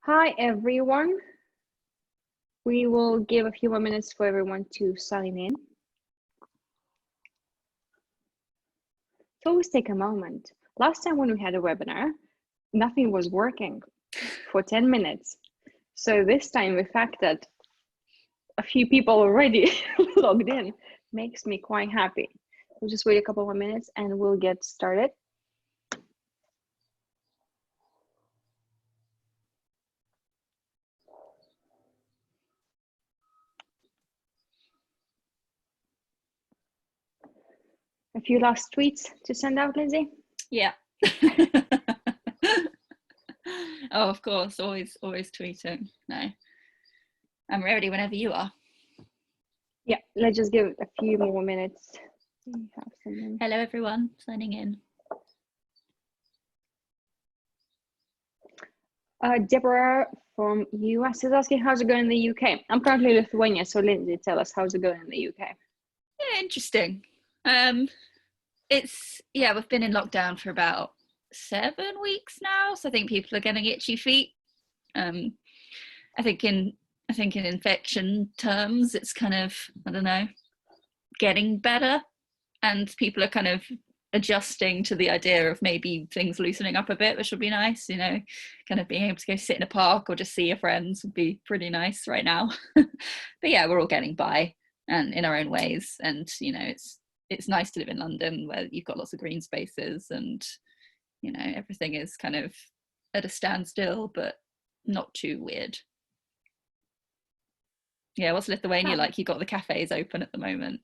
Hi, everyone. We will give a few more minutes for everyone to sign in. So always take a moment. Last time when we had a webinar, nothing was working for 10 minutes. So this time, the fact that a few people already logged in makes me quite happy. We'll just wait a couple more minutes and we'll get started. A few last tweets to send out, Lindsay? Yeah. Oh, of course, always tweeting. No, I'm ready whenever you are. Yeah, let's just give it a few more minutes. Hello, everyone, signing in. Deborah from US is asking, how's it going in the UK? I'm currently in Lithuania, so Lindsay, tell us, how's it going in the UK? Yeah, interesting. We've been in lockdown for about 7 weeks now, so I think people are getting itchy feet. I think in infection terms, it's kind of, I don't know, getting better, and people are kind of adjusting to the idea of maybe things loosening up a bit, which would be nice, you know, kind of being able to go sit in a park or just see your friends would be pretty nice right now. But yeah, we're all getting by and in our own ways, and you know, it's nice to live in London where you've got lots of green spaces and you know, everything is kind of at a standstill but not too weird. Yeah, what's Lithuania like? You got the cafes open at the moment?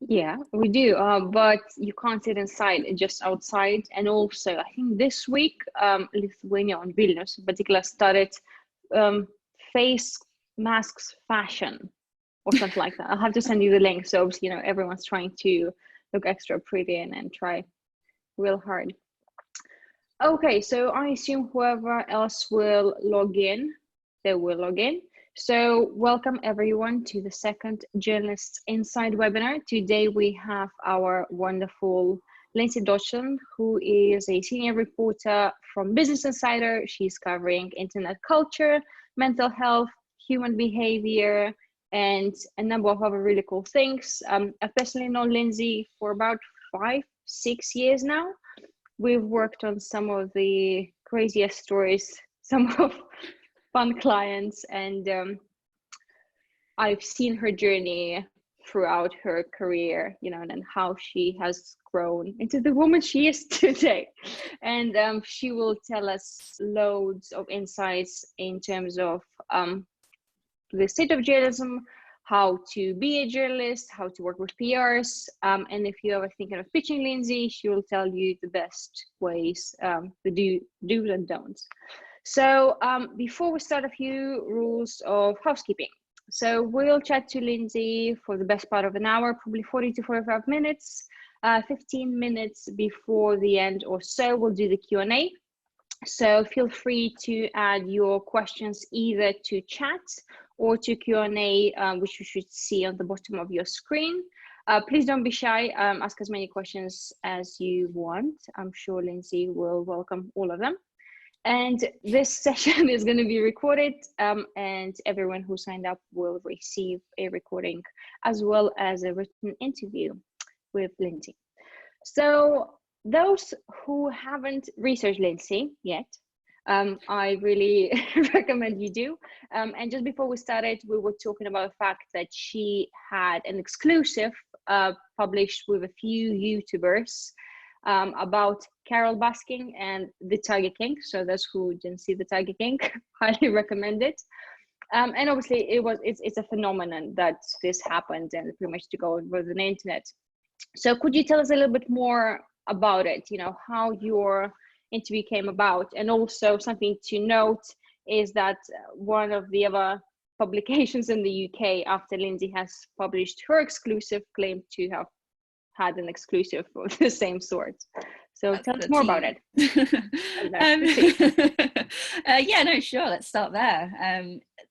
Yeah, we do, but you can't sit inside, just outside. And also, I think this week, Lithuania and Vilnius in particular started face masks fashion or something like that. I'll have to send you the link. So, you know, everyone's trying to look extra pretty and try real hard. Okay, so I assume whoever else will log in, they will log in. So welcome everyone to the second Journalists Inside webinar. Today we have our wonderful Lindsay Dodgson, who is a senior reporter from Business Insider. She's covering internet culture, mental health, human behavior, and a number of other really cool things. I personally know Lindsay for about 5-6 years now. We've worked on some of the craziest stories, some of fun clients, and I've seen her journey throughout her career, you know, and how she has grown into the woman she is today. And she will tell us loads of insights in terms of the state of journalism, how to be a journalist, how to work with PRs, and if you're ever thinking of pitching Lindsay, she will tell you the best ways, the do's and don'ts. So before we start, a few rules of housekeeping. So we'll chat to Lindsay for the best part of an hour, probably 40 to 45 minutes. 15 minutes before the end or so, we'll do the Q&A. So feel free to add your questions either to chat or to Q&A, which you should see on the bottom of your screen. Please don't be shy, ask as many questions as you want. I'm sure Lindsay will welcome all of them. And this session is going to be recorded, and everyone who signed up will receive a recording as well as a written interview with Lindsay. So those who haven't researched Lindsay yet, I really recommend you do. And just before we started, we were talking about the fact that she had an exclusive published with a few YouTubers about Carol Baskin and the Tiger King. So those who didn't see the Tiger King, highly recommend it. And obviously it's a phenomenon that this happened and pretty much to go over the internet. So could you tell us a little bit more about it, you know, how your interview came about? And also something to note is that one of the other publications in the UK, after Lindsay has published her exclusive, claimed to have had an exclusive of the same sort. So that's tell us more about it. Yeah, no, sure, let's start there.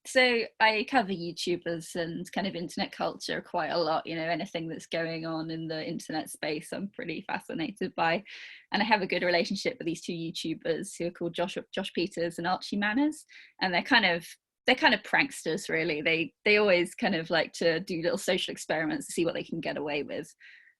So I cover YouTubers and kind of internet culture quite a lot, you know, anything that's going on in the internet space I'm pretty fascinated by. And I have a good relationship with these two YouTubers who are called Josh Peters and Archie Manners, and they're kind of pranksters, really. They always kind of like to do little social experiments to see what they can get away with.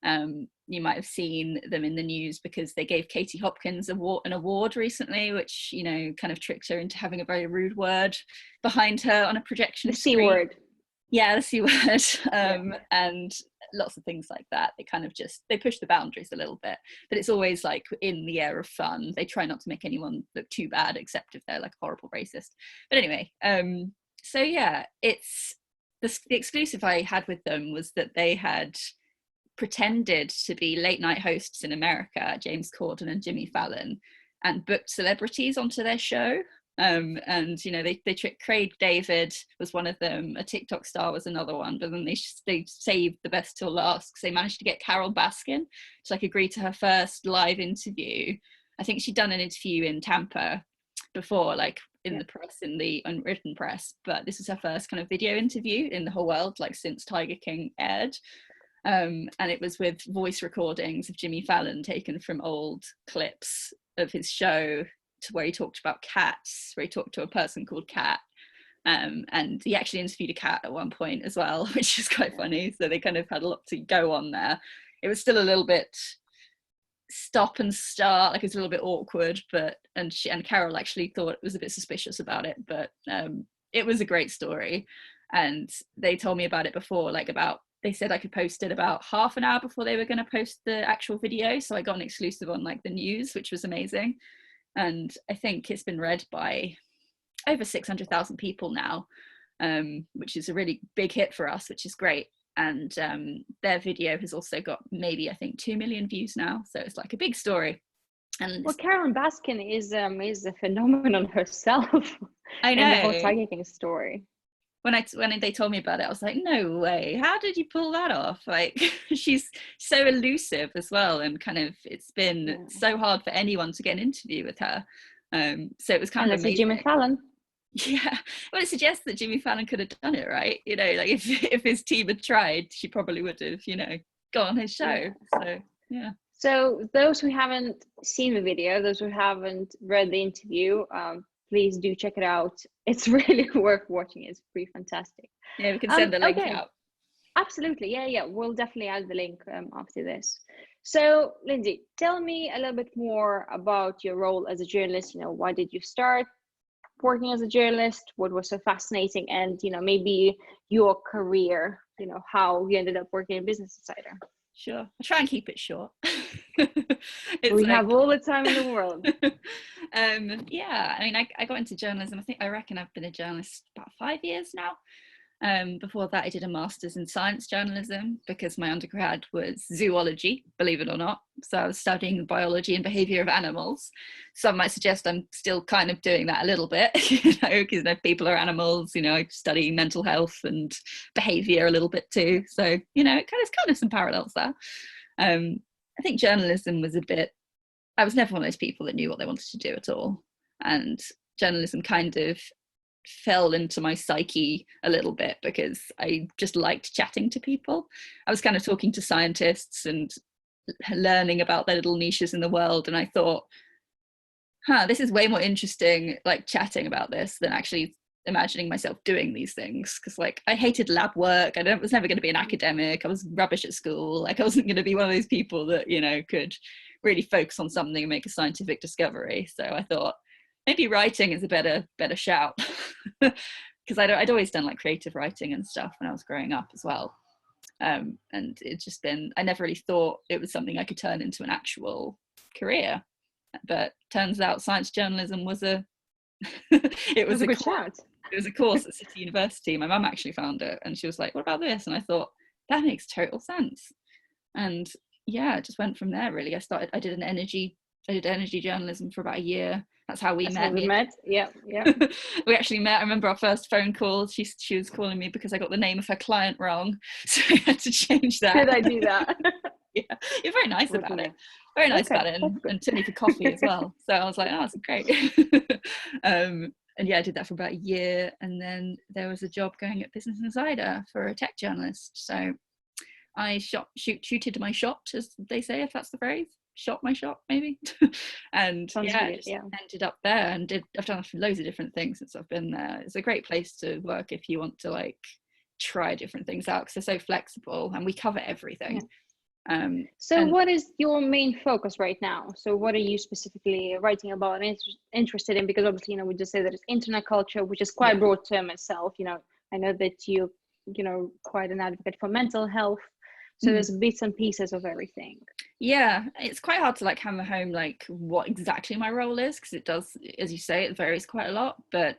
You might have seen them in the news because they gave Katie Hopkins an award recently, which, you know, kind of tricked her into having a very rude word behind her on a projection screen. The C word. Yeah, the C word. And lots of things like that. They kind of they push the boundaries a little bit, but it's always like in the air of fun. They try not to make anyone look too bad, except if they're like a horrible racist. But anyway, so yeah, it's the exclusive I had with them was that they had pretended to be late night hosts in America, James Corden and Jimmy Fallon, and booked celebrities onto their show. And you know, they tricked Craig David was one of them, a TikTok star was another one, but then they saved the best till last because they managed to get Carol Baskin to like agree to her first live interview. I think she'd done an interview in Tampa before, like in the press, in the unwritten press, but this is her first kind of video interview in the whole world, like since Tiger King aired. And it was with voice recordings of Jimmy Fallon taken from old clips of his show, to where he talked about cats, where he talked to a person called Cat, and he actually interviewed a cat at one point as well, which is quite funny. So they kind of had a lot to go on there. It was still a little bit stop and start, like it's a little bit awkward, but and Carol actually thought it was a bit suspicious about it, but it was a great story. And they told me about it before, they said I could post it about half an hour before they were going to post the actual video, so I got an exclusive on like the news, which was amazing. And I think it's been read by over 600,000 people now, which is a really big hit for us, which is great. And their video has also got maybe, I think, 2 million views now, so it's like a big story. And well, Karen Baskin is a phenomenon herself. I know. And the whole Tiger King story. When they told me about it, I was like, no way, how did you pull that off? Like, she's so elusive as well, and kind of it's been so hard for anyone to get an interview with her. So it was kind of amazing. Jimmy Fallon. Yeah, well, it suggests that Jimmy Fallon could have done it, right? You know, like if his team had tried, she probably would have, you know, gone on his show. So yeah. So those who haven't seen the video, those who haven't read the interview, please do check it out. It's really worth watching. It's pretty fantastic. Yeah, we can send the link out. Absolutely. Yeah. We'll definitely add the link after this. So, Lindsay, tell me a little bit more about your role as a journalist. You know, why did you start working as a journalist? What was so fascinating? And, you know, maybe your career, you know, how you ended up working in Business Insider. Sure. I'll try and keep it short. We have all the time in the world. Yeah, I mean, I got into journalism. I reckon I've been a journalist about 5 years now. Before that, I did a master's in science journalism because my undergrad was zoology, believe it or not. So I was studying biology and behaviour of animals. Some might suggest I'm still kind of doing that a little bit, you know, because people are animals. You know, I study mental health and behaviour a little bit too. So, you know, it's kind of some parallels there. I think journalism was I was never one of those people that knew what they wanted to do at all. And journalism kind of fell into my psyche a little bit because I just liked chatting to people. I was kind of talking to scientists and learning about their little niches in the world, and I thought, this is way more interesting, like chatting about this, than actually imagining myself doing these things. Because like I hated lab work. I was never going to be an academic. I was rubbish at school. Like I wasn't going to be one of those people that, you know, could really focus on something and make a scientific discovery. So I thought maybe writing is a better shout, because I'd always done like creative writing and stuff when I was growing up as well. And it's just been, I never really thought it was something I could turn into an actual career, but turns out science journalism was it was a good shout. It was a course at City University. My mum actually found it and she was like, what about this? And I thought, that makes total sense. And yeah, it just went from there really. I did energy journalism for about a year. That's how we met. Yeah. We actually met. I remember our first phone call. She was calling me because I got the name of her client wrong, so I had to change that. Did I do that? Yeah, you're very nice about it. Very nice about it, and took me for coffee as well. So I was like, oh, that's great. And yeah, I did that for about a year, and then there was a job going at Business Insider for a tech journalist. So I shooted my shot, as they say, if that's the phrase. shot my shot maybe. And Sounds yeah, good, just yeah. ended up there and I've done loads of different things since I've been there. It's a great place to work if you want to like try different things out because they're so flexible and we cover everything. So what is your main focus right now? So what are you specifically writing about and interested in? Because obviously, we just say that it's internet culture, which is quite a broad term itself. I know that you quite an advocate for mental health. So there's bits and pieces of everything. Yeah, it's quite hard to like hammer home like what exactly my role is because it does, as you say, it varies quite a lot. But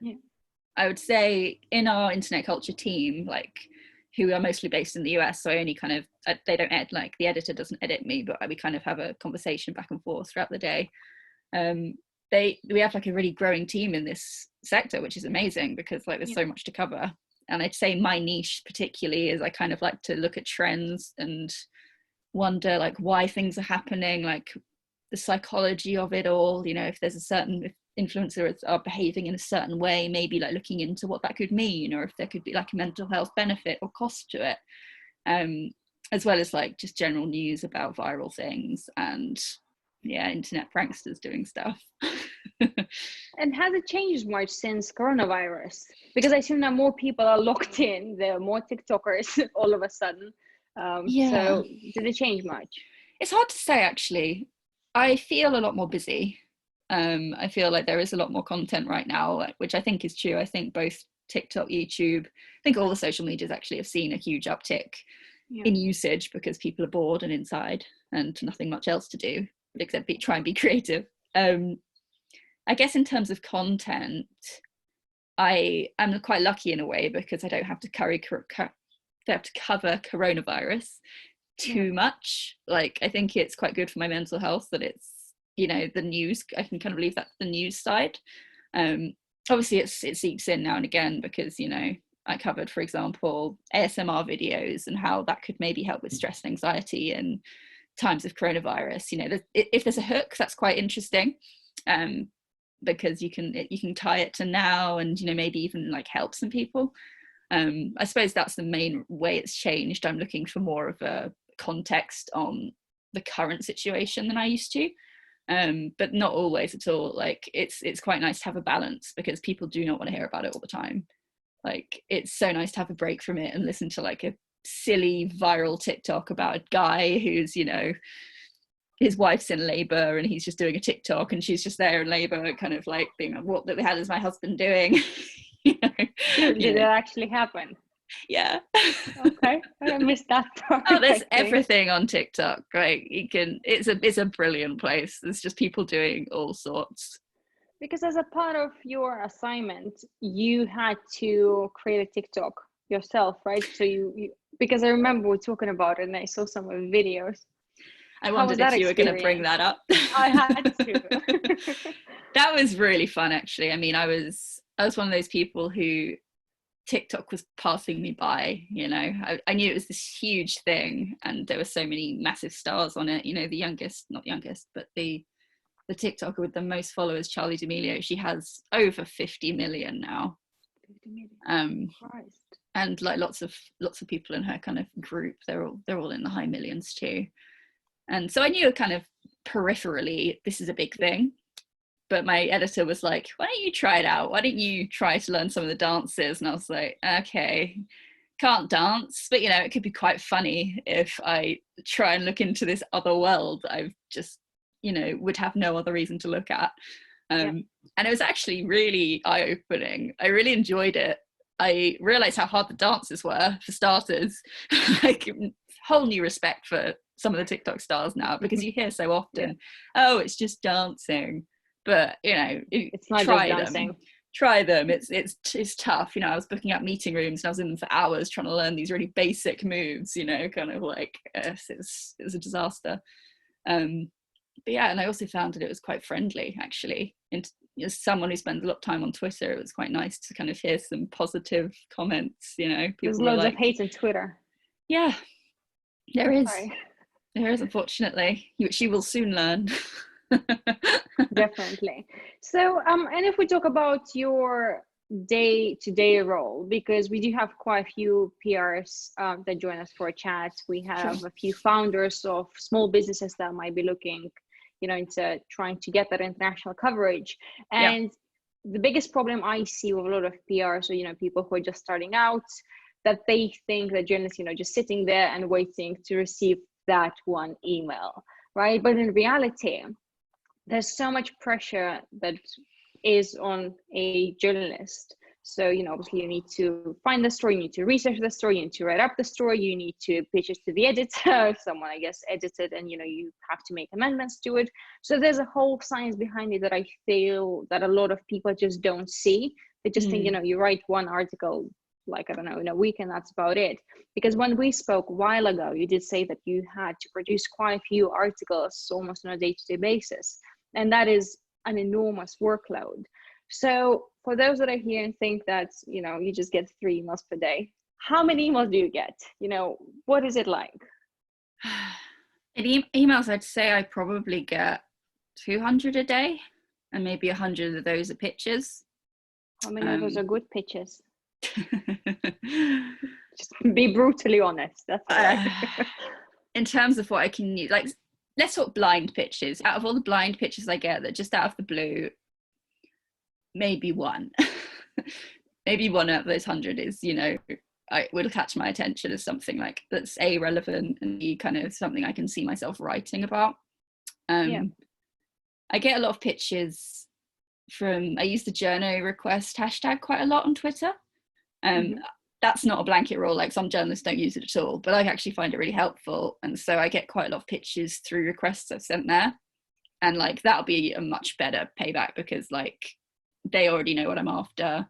I would say in our internet culture team, like who are mostly based in the US, so I only kind of, they don't edit, like the editor doesn't edit me, but we kind of have a conversation back and forth throughout the day. We have like a really growing team in this sector, which is amazing because like there's so much to cover. And I'd say my niche particularly is I kind of like to look at trends and wonder like why things are happening, like the psychology of it all, if there's a certain influencers are behaving in a certain way, maybe like looking into what that could mean, or if there could be like a mental health benefit or cost to it, as well as like just general news about viral things and internet pranksters doing stuff. And has it changed much since coronavirus? Because I assume now more people are locked in, there are more TikTokers all of a sudden. So did it change much? It's hard to say actually. I feel a lot more busy. I feel like there is a lot more content right now, which I think is true. I think both TikTok, YouTube, I think all the social medias actually have seen a huge uptick in usage because people are bored and inside and nothing much else to do except try and be creative. I guess in terms of content, I am quite lucky in a way because I don't have to cover coronavirus too much. Like I think it's quite good for my mental health that it's the news. I can kind of leave that to the news side. Obviously it seeps in now and again because I covered, for example, ASMR videos and how that could maybe help with stress and anxiety in times of coronavirus. If there's a hook, that's quite interesting, because you can tie it to now and maybe even like help some people. I suppose that's the main way it's changed. I'm looking for more of a context on the current situation than I used to, but not always at all. Like it's quite nice to have a balance because people do not want to hear about it all the time. Like it's so nice to have a break from it and listen to like a silly viral TikTok about a guy who's his wife's in labor and he's just doing a TikTok and she's just there in labor kind of like being like, what the hell is my husband doing? Did it actually happen? Yeah. Okay, I missed that part. Oh, there's everything on TikTok. Right, it's a brilliant place. There's just people doing all sorts. Because as a part of your assignment, you had to create a TikTok yourself, right? So you because I remember we were talking about it and I saw some of the videos. I wondered if you were going to bring that up. I had to. That was really fun, actually. I mean, I was one of those people who TikTok was passing me by. I knew it was this huge thing, and there were so many massive stars on it. Not youngest, but the TikToker with the most followers, Charli D'Amelio. She has over 50 million now. 50 million. Christ. And like lots of people in her kind of group, they're all in the high millions too. And so I knew kind of peripherally this is a big thing, but my editor was like, why don't you try it out? Why don't you try to learn some of the dances? And I was like, okay, can't dance, but it could be quite funny if I try and look into this other world I've just would have no other reason to look at. And it was actually really eye-opening. I really enjoyed it. I realized how hard the dances were, for starters. Like whole new respect for some of the TikTok stars now, because you hear so often, oh, it's just dancing, but it's not just dancing. Try them. It's tough. I was booking out meeting rooms and I was in them for hours trying to learn these really basic moves. Kind of like it was a disaster. But yeah, and I also found that it was quite friendly, actually. And as someone who spends a lot of time on Twitter, it was quite nice to kind of hear some positive comments. People There's loads of hate on Twitter. Yeah, there is. There is, unfortunately, which you will soon learn. Definitely. So, and if we talk about your day-to-day role, because we do have quite a few PRs that join us for a chat. We have a few founders of small businesses that might be looking into trying to get that international coverage. And the biggest problem I see with a lot of PRs, or people who are just starting out, that they think that journalists, just sitting there and waiting to receive that one email, right? But in reality, there's so much pressure that is on a journalist. So, obviously you need to find the story, you need to research the story, you need to write up the story, you need to pitch it to the editor, someone, I guess, edit it, and, you have to make amendments to it. So there's a whole science behind it that I feel that a lot of people just don't see. They just think, you write one article, like, I don't know, in a week, and that's about it. Because when we spoke a while ago, you did say that you had to produce quite a few articles almost on a day-to-day basis. And that is an enormous workload. So for those that are here and think that, you just get 3 emails per day, how many emails do you get? What is it like? In emails, I'd say I probably get 200 a day, and maybe 100 of those are pictures. How many of those are good pictures? Just be brutally honest. That's all right. In terms of what I can use, like, let's talk blind pictures. Out of all the blind pictures I get that just out of the blue, maybe one. Maybe one out of those 100 is, I will catch my attention as something like that's A, relevant, and B, kind of something I can see myself writing about. I get a lot of pictures from, I use the journo request hashtag quite a lot on Twitter. That's not a blanket rule, like some journalists don't use it at all, but I actually find it really helpful. And so I get quite a lot of pictures through requests I've sent there. And like, that'll be a much better payback because like they already know what I'm after.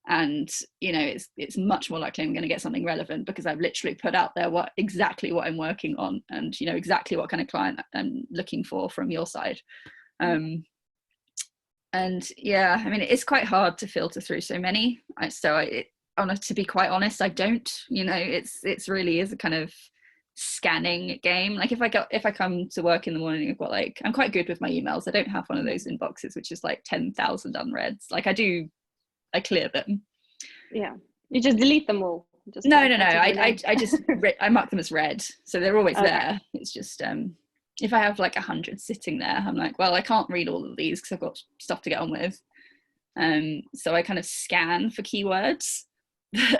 And, it's much more likely I'm going to get something relevant because I've literally put out there exactly what I'm working on and, exactly what kind of client I'm looking for from your side. And yeah, I mean, it's quite hard to filter through so many. To be quite honest, I don't, it's really is a kind of scanning game. Like if I come to work in the morning, I've got like, I'm quite good with my emails. I don't have one of those inboxes, which is like 10,000 unreads. Like I clear them. Yeah. You just delete them all. No. I mark them as read. So they're always there. It's just, if I have like 100 sitting there, I'm like, well, I can't read all of these because I've got stuff to get on with. So I kind of scan for keywords.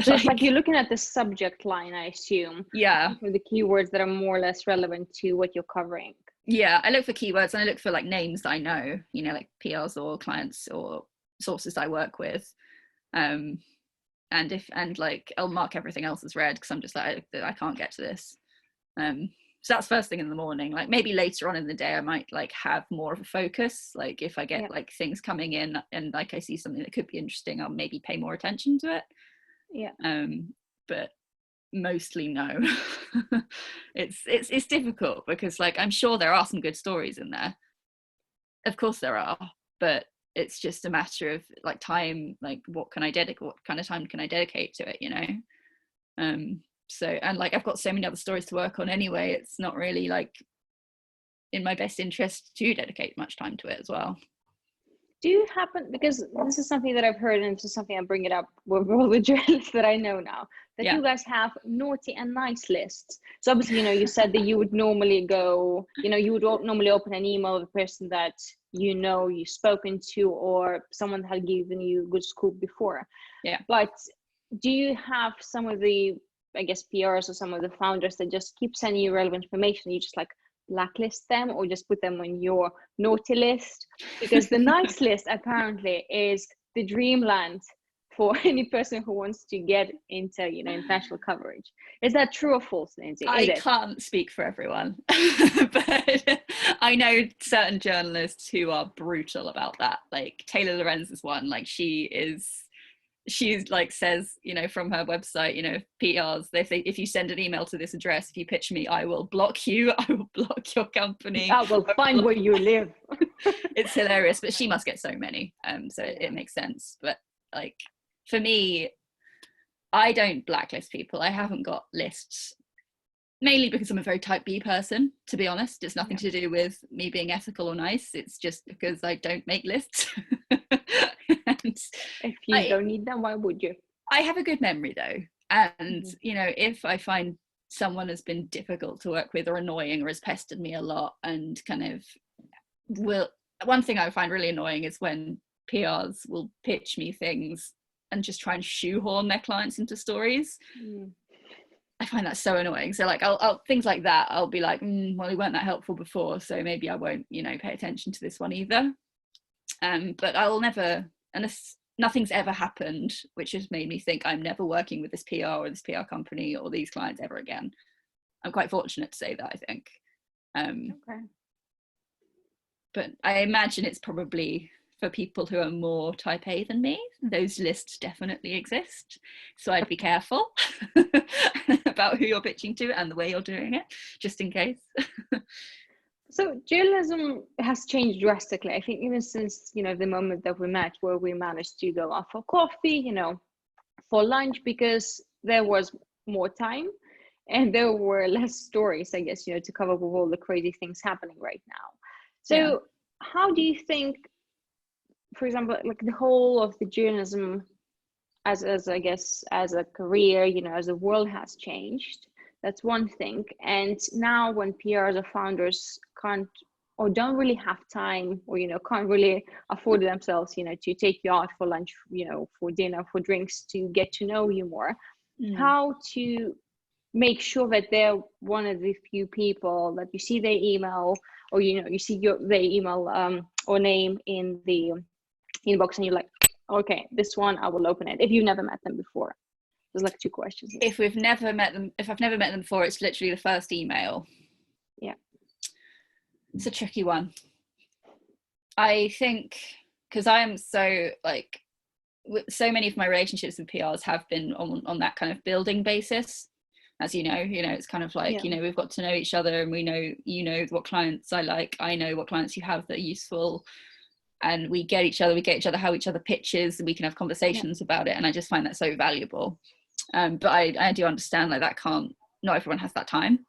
So it's like you're looking at the subject line, I assume. Yeah. For the keywords that are more or less relevant to what you're covering. Yeah, I look for keywords and I look for like names that I know, like PRs or clients or sources I work with. And like I'll mark everything else as read because I'm just like, I can't get to this. So that's first thing in the morning. Like maybe later on in the day I might like have more of a focus, like if I get like things coming in and like I see something that could be interesting, I'll maybe pay more attention to it. But mostly no. It's difficult because like I'm sure there are some good stories in there, of course there are, but it's just a matter of like time, like what kind of time can I dedicate to it, so, and like I've got so many other stories to work on anyway, it's not really like in my best interest to dedicate much time to it as well. Do you happen, because this is something that I've heard and this is something I bring it up with all the journalists that I know now, that you guys have naughty and nice lists. So obviously, you said that you would normally go, you would normally open an email of a person that you've spoken to or someone that had given you good scoop before. Yeah. But do you have some of the, I guess, PRs or some of the founders that just keep sending you relevant information? You just like blacklist them or just put them on your naughty list? Because the nice list apparently is the dreamland for any person who wants to get into international coverage. Is that true or false, Lindsay? I can't speak for everyone, but I know certain journalists who are brutal about that. Like Taylor Lorenz is one. Like she's like says, from her website, PRs, if you send an email to this address, if you pitch me, I will block you, I will block your company, I will find where you live. It's hilarious, but she must get so many, so it makes sense. But like for me, I don't blacklist people. I haven't got lists, mainly because I'm a very type B person, to be honest. It's nothing to do with me being ethical or nice. It's just because I don't make lists. If you don't need them, why would you? I have a good memory though. And, if I find someone has been difficult to work with or annoying or has pestered me a lot and kind of one thing I find really annoying is when PRs will pitch me things and just try and shoehorn their clients into stories. I find that so annoying. So like I'll things like that, I'll be like, well, we weren't that helpful before, so maybe I won't, pay attention to this one either. But I'll never, unless nothing's ever happened which has made me think I'm never working with this PR or this PR company or these clients ever again. I'm quite fortunate to say that, I think. Okay. But I imagine it's probably for people who are more type A than me. Those lists definitely exist. So I'd be careful about who you're pitching to and the way you're doing it, just in case. So journalism has changed drastically. I think even since, the moment that we met, where we managed to go out for coffee, for lunch, because there was more time and there were less stories, I guess, to cover with all the crazy things happening right now. So how do you think, for example, like the whole of the journalism as I guess, as a career, as the world has changed, that's one thing. And now when PRs or founders can't or don't really have time or, can't really afford themselves, to take you out for lunch, for dinner, for drinks, to get to know you more, how to make sure that they're one of the few people that you see their email or, you see their email or name in the inbox and you're like, okay, this one I will open it, if you've never met them before. There's like two questions here. If I've never met them before, it's literally the first email. Yeah, it's a tricky one. I think because I am so like, so many of my relationships with PRs have been on that kind of building basis, as it's kind of like, we've got to know each other, and we know, what clients I like, I know what clients you have that are useful, and we get each other how each other pitches, and we can have conversations about it. And I just find that so valuable. But I do understand like not everyone has that time.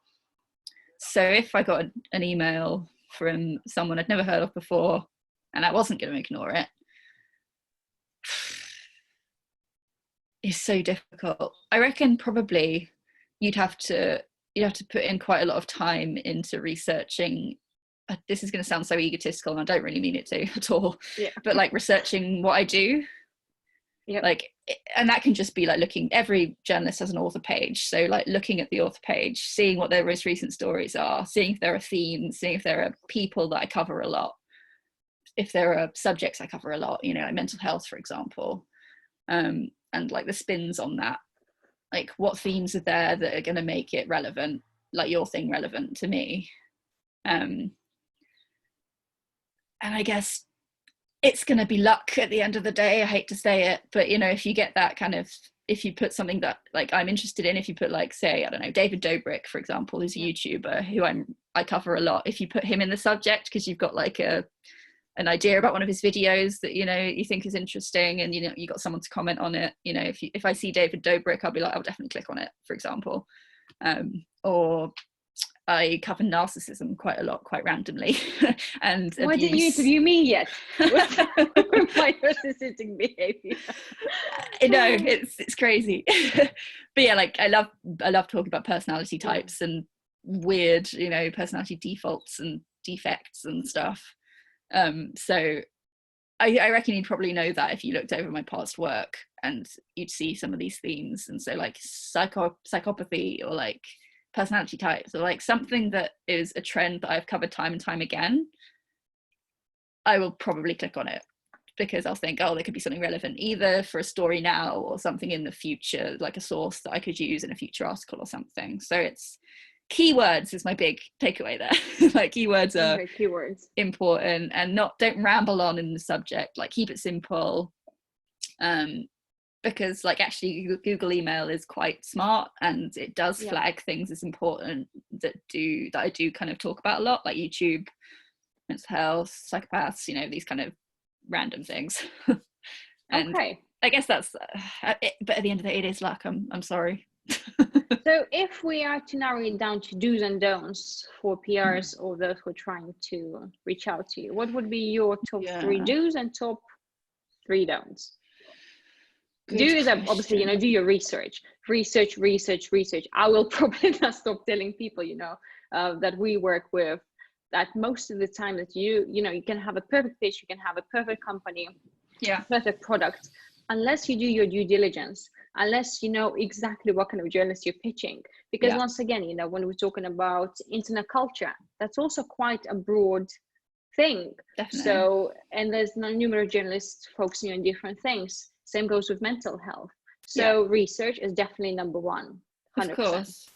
So if I got an email from someone I'd never heard of before and I wasn't going to ignore it, it's so difficult. I reckon probably you'd have to put in quite a lot of time into researching. This is going to sound so egotistical, and I don't really mean it to at all. But like researching what I do. Like, and that can just be like every journalist has an author page, so like looking at the author page, seeing what their most recent stories are, seeing if there are themes, seeing if there are people that I cover a lot, if there are subjects I cover a lot, like mental health, for example, and like the spins on that, like what themes are there that are going to make it relevant, like your thing relevant to me. And I guess it's going to be luck at the end of the day. I hate to say it, but if you get that kind of, if you put something that like I'm interested in, if you put like, say, I don't know, David Dobrik, for example, who's a YouTuber who I cover a lot, if you put him in the subject because you've got like an idea about one of his videos that you think is interesting, and you got someone to comment on it, if I see David Dobrik, I'll be like, I'll definitely click on it, for example. Or I cover narcissism quite a lot, quite randomly. And why didn't you interview me yet? With my narcissistic behavior. No, it's crazy. But yeah, like I love talking about personality types and weird, personality defaults and defects and stuff. So I reckon you'd probably know that if you looked over my past work, and you'd see some of these themes. And so like psychopathy, or like personality types, or like something that is a trend that I've covered time and time again, I will probably click on it because I'll think, oh, there could be something relevant either for a story now or something in the future, like a source that I could use in a future article or something. So it's keywords is my big takeaway there. Like keywords are important, and don't ramble on in the subject, like keep it simple. Because like actually Google email is quite smart, and it does flag things as important that I do kind of talk about a lot, like YouTube, mental health, psychopaths, these kind of random things. And I guess that's it, but at the end of the day, it is luck. I'm sorry. So if we are to narrow it down to do's and don'ts for PRs or those who are trying to reach out to you, what would be your top 3 do's and top 3 don'ts? Do is obviously, do your research. I will probably not stop telling people, that we work with that most of the time that you can have a perfect pitch, you can have a perfect company, perfect product, unless you do your due diligence, unless you know exactly what kind of journalist you're pitching. Because once again, when we're talking about internet culture, that's also quite a broad thing. Definitely. So, and there's numerous journalists focusing on different things. Same goes with mental health. So research is definitely number one. 100%.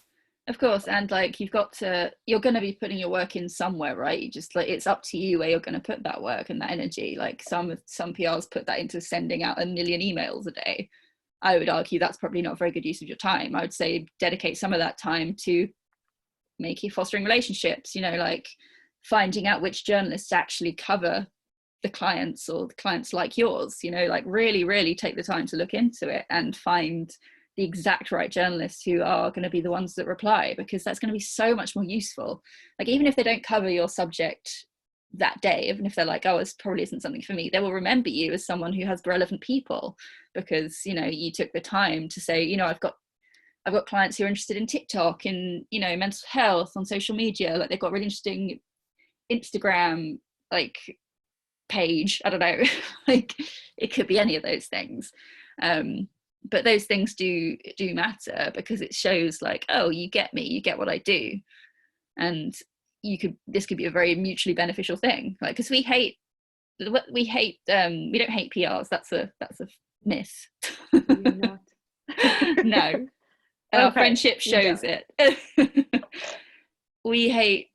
Of course, and like you're going to be putting your work in somewhere, right? You just like, it's up to you where you're going to put that work and that energy. Like some PRs put that into sending out 1 million emails a day. I would argue that's probably not a very good use of your time. I would say dedicate some of that time to fostering relationships, like finding out which journalists actually cover the clients or the clients like yours, like really, really take the time to look into it and find the exact right journalists who are going to be the ones that reply, because that's going to be so much more useful. Like even if they don't cover your subject that day, even if they're like, oh, this probably isn't something for me, they will remember you as someone who has relevant people, because you took the time to say, I've got clients who are interested in TikTok, in mental health, on social media, like they've got really interesting Instagram like page, I don't know, like it could be any of those things. But those things do matter, because it shows like, oh, you get me, you get what I do, and this could be a very mutually beneficial thing. Like, because we don't hate PRs. That's a myth. You're not. No. Our friendship shows it. We hate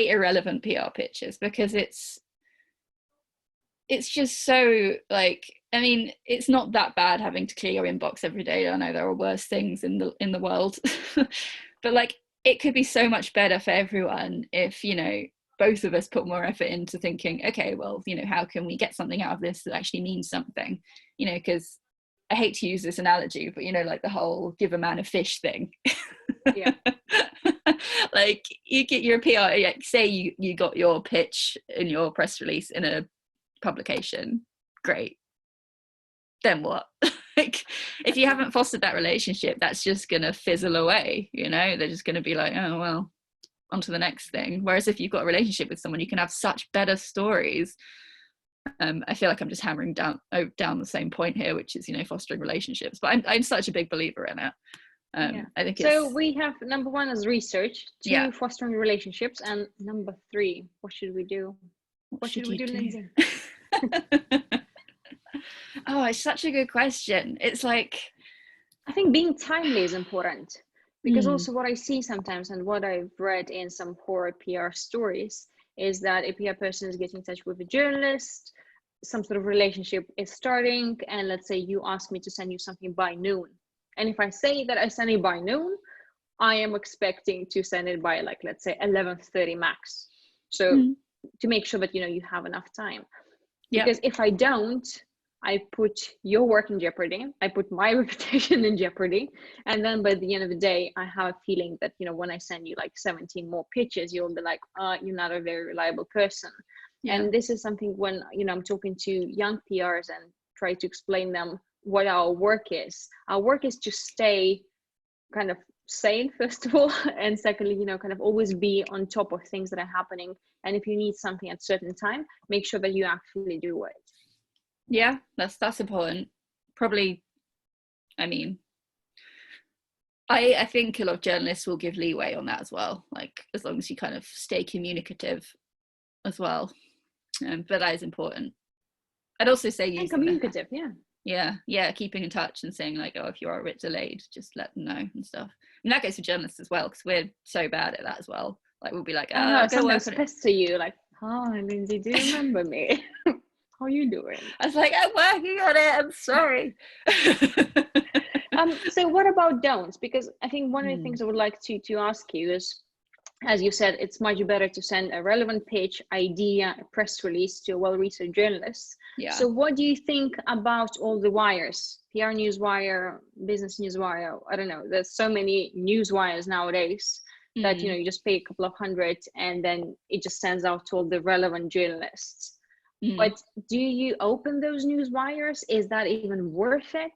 irrelevant PR pitches, because it's just so like, I mean, it's not that bad having to clear your inbox every day. I know there are worse things in the world, but like it could be so much better for everyone if both of us put more effort into thinking, okay, well, how can we get something out of this that actually means something? Because I hate to use this analogy, but like the whole give a man a fish thing. Yeah. Like you get your PR, like say you got your pitch in your press release in a publication, great. Then what? Like if you haven't fostered that relationship, that's just gonna fizzle away. They're just gonna be like, oh well, on to the next thing. Whereas if you've got a relationship with someone, you can have such better stories. I feel like I'm just hammering down the same point here, which is fostering relationships, but I'm such a big believer in it. I think so we have number 1 is research, 2 fostering relationships, and number 3, what should we do? What should we do, Lindsay? Oh, it's such a good question. It's like, I think being timely is important, because also what I see sometimes, and what I've read in some horror PR stories, is that a PR person is getting in touch with a journalist, some sort of relationship is starting, and let's say you ask me to send you something by noon. And if I say that I send it by noon, I am expecting to send it by like, let's say 11:30 max. So to make sure that, you have enough time. Because if I don't, I put your work in jeopardy. I put my reputation in jeopardy. And then by the end of the day, I have a feeling that, when I send you like 17 more pitches, you'll be like, you're not a very reliable person. Yeah. And this is something when, I'm talking to young PRs and try to explain them what our work is. Our work is to stay kind of sane, first of all, and secondly, kind of always be on top of things that are happening. And if you need something at a certain time, make sure that you actually do it. Yeah, that's important. Probably, I mean, I think a lot of journalists will give leeway on that as well, like as long as you kind of stay communicative as well. But that is important. I'd also say communicative, yeah, keeping in touch and saying like, oh, if you are a bit delayed, just let them know and stuff. And that goes for journalists as well, because we're so bad at that as well. Like we'll be like, oh, sometimes pester you like, hi Lindsay, do you remember me? How are you doing? I was like, I'm working on it, I'm sorry. So what about don'ts? Because I think one of the things I would like to ask you is, as you said, it's much better to send a relevant pitch, idea, a press release to a well-researched journalist. Yeah. So what do you think about all the wires? PR Newswire, Business Newswire, I don't know. There's so many news wires nowadays that, you just pay a couple of hundred and then it just sends out to all the relevant journalists. But do you open those news wires? Is that even worth it?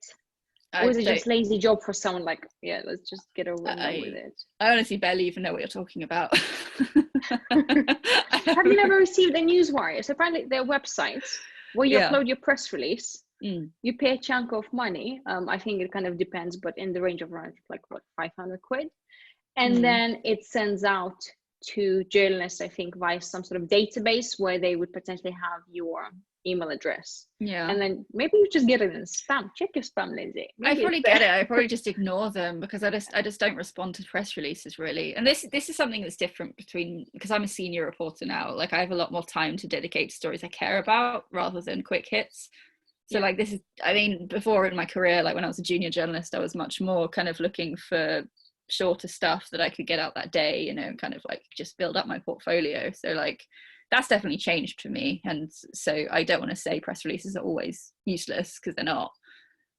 Or is it just lazy job for someone like, yeah, let's just get over and done with it? I honestly barely even know what you're talking about. Have you never received a newswire? So apparently there are websites where you upload your press release, you pay a chunk of money. I think it kind of depends, but in the range of around like what, 500 quid. And then it sends out to journalists, I think, via some sort of database where they would potentially have your email address. Yeah. And then maybe you just get it in spam. Check your spam, Lindsay. I probably get it. I probably just ignore them because I just don't respond to press releases really. And this is something that's different between, because I'm a senior reporter now. Like I have a lot more time to dedicate to stories I care about rather than quick hits. So like this is, I mean, before in my career, like when I was a junior journalist, I was much more kind of looking for shorter stuff that I could get out that day, you know, kind of like just build up my portfolio. So like that's definitely changed for me. And so I don't want to say press releases are always useless because they're not.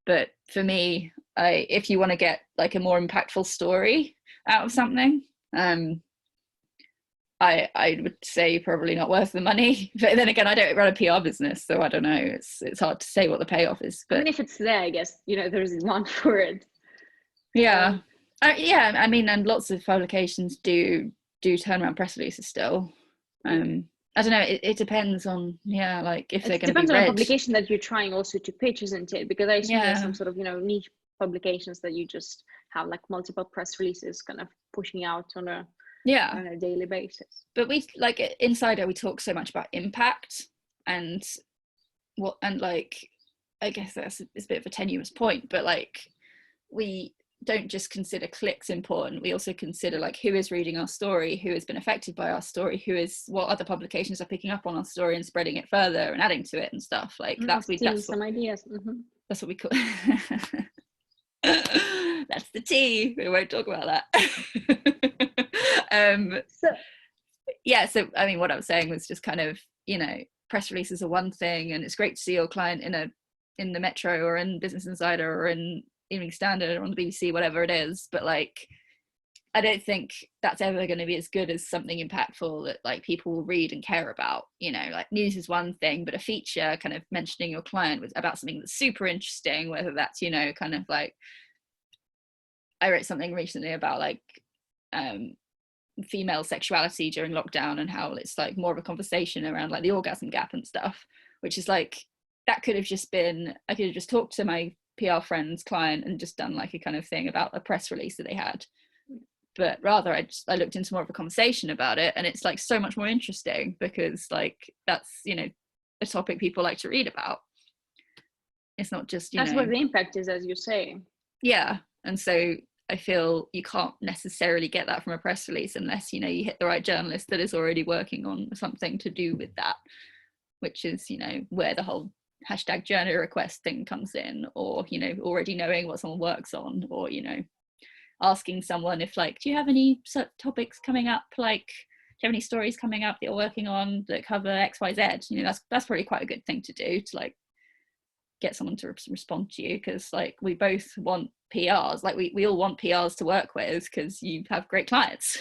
But for me, if you want to get like a more impactful story out of something, I would say probably not worth the money. But then again, I don't run a PR business, so I don't know. It's hard to say what the payoff is. But I mean, if it's there, I guess, you know, there's demand for it. Yeah. Yeah, I mean, and lots of publications do turn around press releases still. I don't know, it depends on, like if they're going to be read. It depends on the publication that you're trying also to pitch, isn't it? Because I assume there's some sort of, you know, niche publications that you just have like multiple press releases kind of pushing out on a daily basis. But we, like Insider, we talk so much about impact and like, I guess it's a bit of a tenuous point, but like we don't just consider clicks important, we also consider like who is reading our story, who has been affected by our story, what other publications are picking up on our story and spreading it further and adding to it and stuff like that's some ideas. That's what we call that's the tea. We won't talk about that. So I mean, what I was saying was just kind of, you know, press releases are one thing and it's great to see your client in the Metro or in Business Insider or in Evening Standard or on the BBC, whatever it is, but like I don't think that's ever going to be as good as something impactful that like people will read and care about. You know, like news is one thing, but a feature kind of mentioning your client was about something that's super interesting, whether that's, you know, kind of like I wrote something recently about like female sexuality during lockdown and how it's like more of a conversation around like the orgasm gap and stuff, which is like that could have just been, I could have just talked to my PR friend's client and just done like a kind of thing about a press release that they had, but rather I looked into more of a conversation about it, and it's like so much more interesting because like that's, you know, a topic people like to read about. It's not just, you that's know, where the impact is, as you say. Yeah, and so I feel you can't necessarily get that from a press release unless, you know, you hit the right journalist that is already working on something to do with that, which is, you know, where the whole #journal request thing comes in, or, you know, already knowing what someone works on, or, you know, asking someone if like, do you have any topics coming up, like do you have any stories coming up that you're working on that cover XYZ, you know, that's probably quite a good thing to do to like get someone to respond to you, because like we both want PRs, like we all want PRs to work with because you have great clients.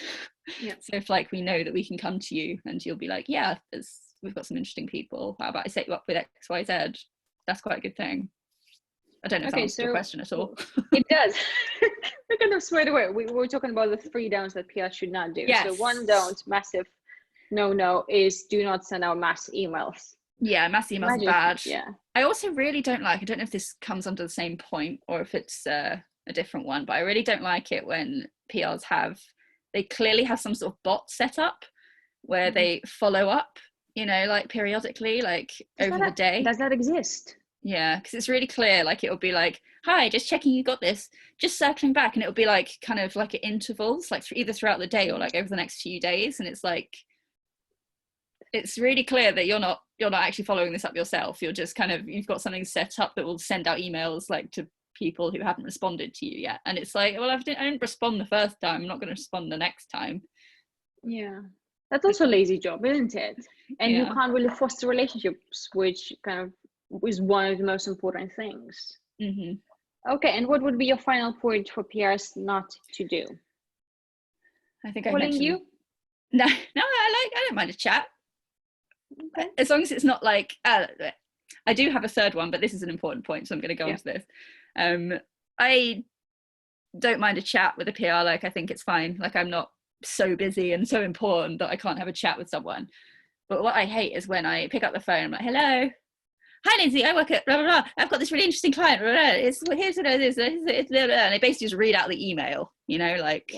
So if like we know that we can come to you and you'll be like, yeah, we've got some interesting people, how about I set you up with XYZ, that's quite a good thing. I don't know if that answers your question at all. It does. We're kind of swayed away. We were talking about the 3 downs that PR should not do. Yes. So one don't, massive no is do not send out mass emails. Yeah, mass emails are bad. Yeah. I also really don't like, I don't know if this comes under the same point or if it's a different one, but I really don't like it when PRs they clearly have some sort of bot set up where they follow up, you know, like periodically, like over the day. Does that exist? Yeah, because it's really clear, like it'll be like, hi, just checking you got this, just circling back, and it'll be like kind of like at intervals, like either throughout the day or like over the next few days, and it's like, it's really clear that you're not actually following this up yourself. You're just kind of, you've got something set up that will send out emails like to people who haven't responded to you yet, and it's like, well, I didn't respond the first time, I'm not going to respond the next time. Yeah, that's also a lazy job, isn't it? And you can't really foster relationships, which kind of is one of the most important things. Okay, and what would be your final point for PRs not to do? I think I mentioned you. No, I don't mind a chat. Okay. As long as it's not like I do have a third one, but this is an important point, so I'm going to go on to this. I don't mind a chat with a PR. Like, I think it's fine. Like, I'm not so busy and so important that I can't have a chat with someone. But what I hate is when I pick up the phone, I'm like, hello, hi Lindsay, I work at blah blah blah. I've got this really interesting client. Blah, blah, blah. It's here's what it is. It's blah, blah, and they basically just read out the email. You know, like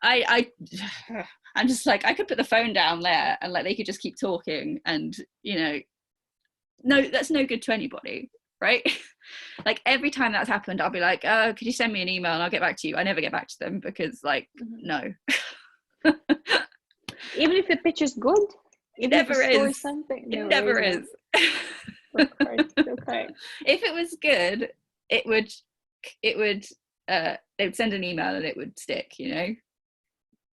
I'm just like, I could put the phone down there and like they could just keep talking, and you know, no, that's no good to anybody, right? Like every time that's happened, I'll be like, oh, could you send me an email and I'll get back to you. I never get back to them because like, no. Even if the pitch is good, it never is. It never is. Okay. If it was good, it would they would send an email and it would stick, you know.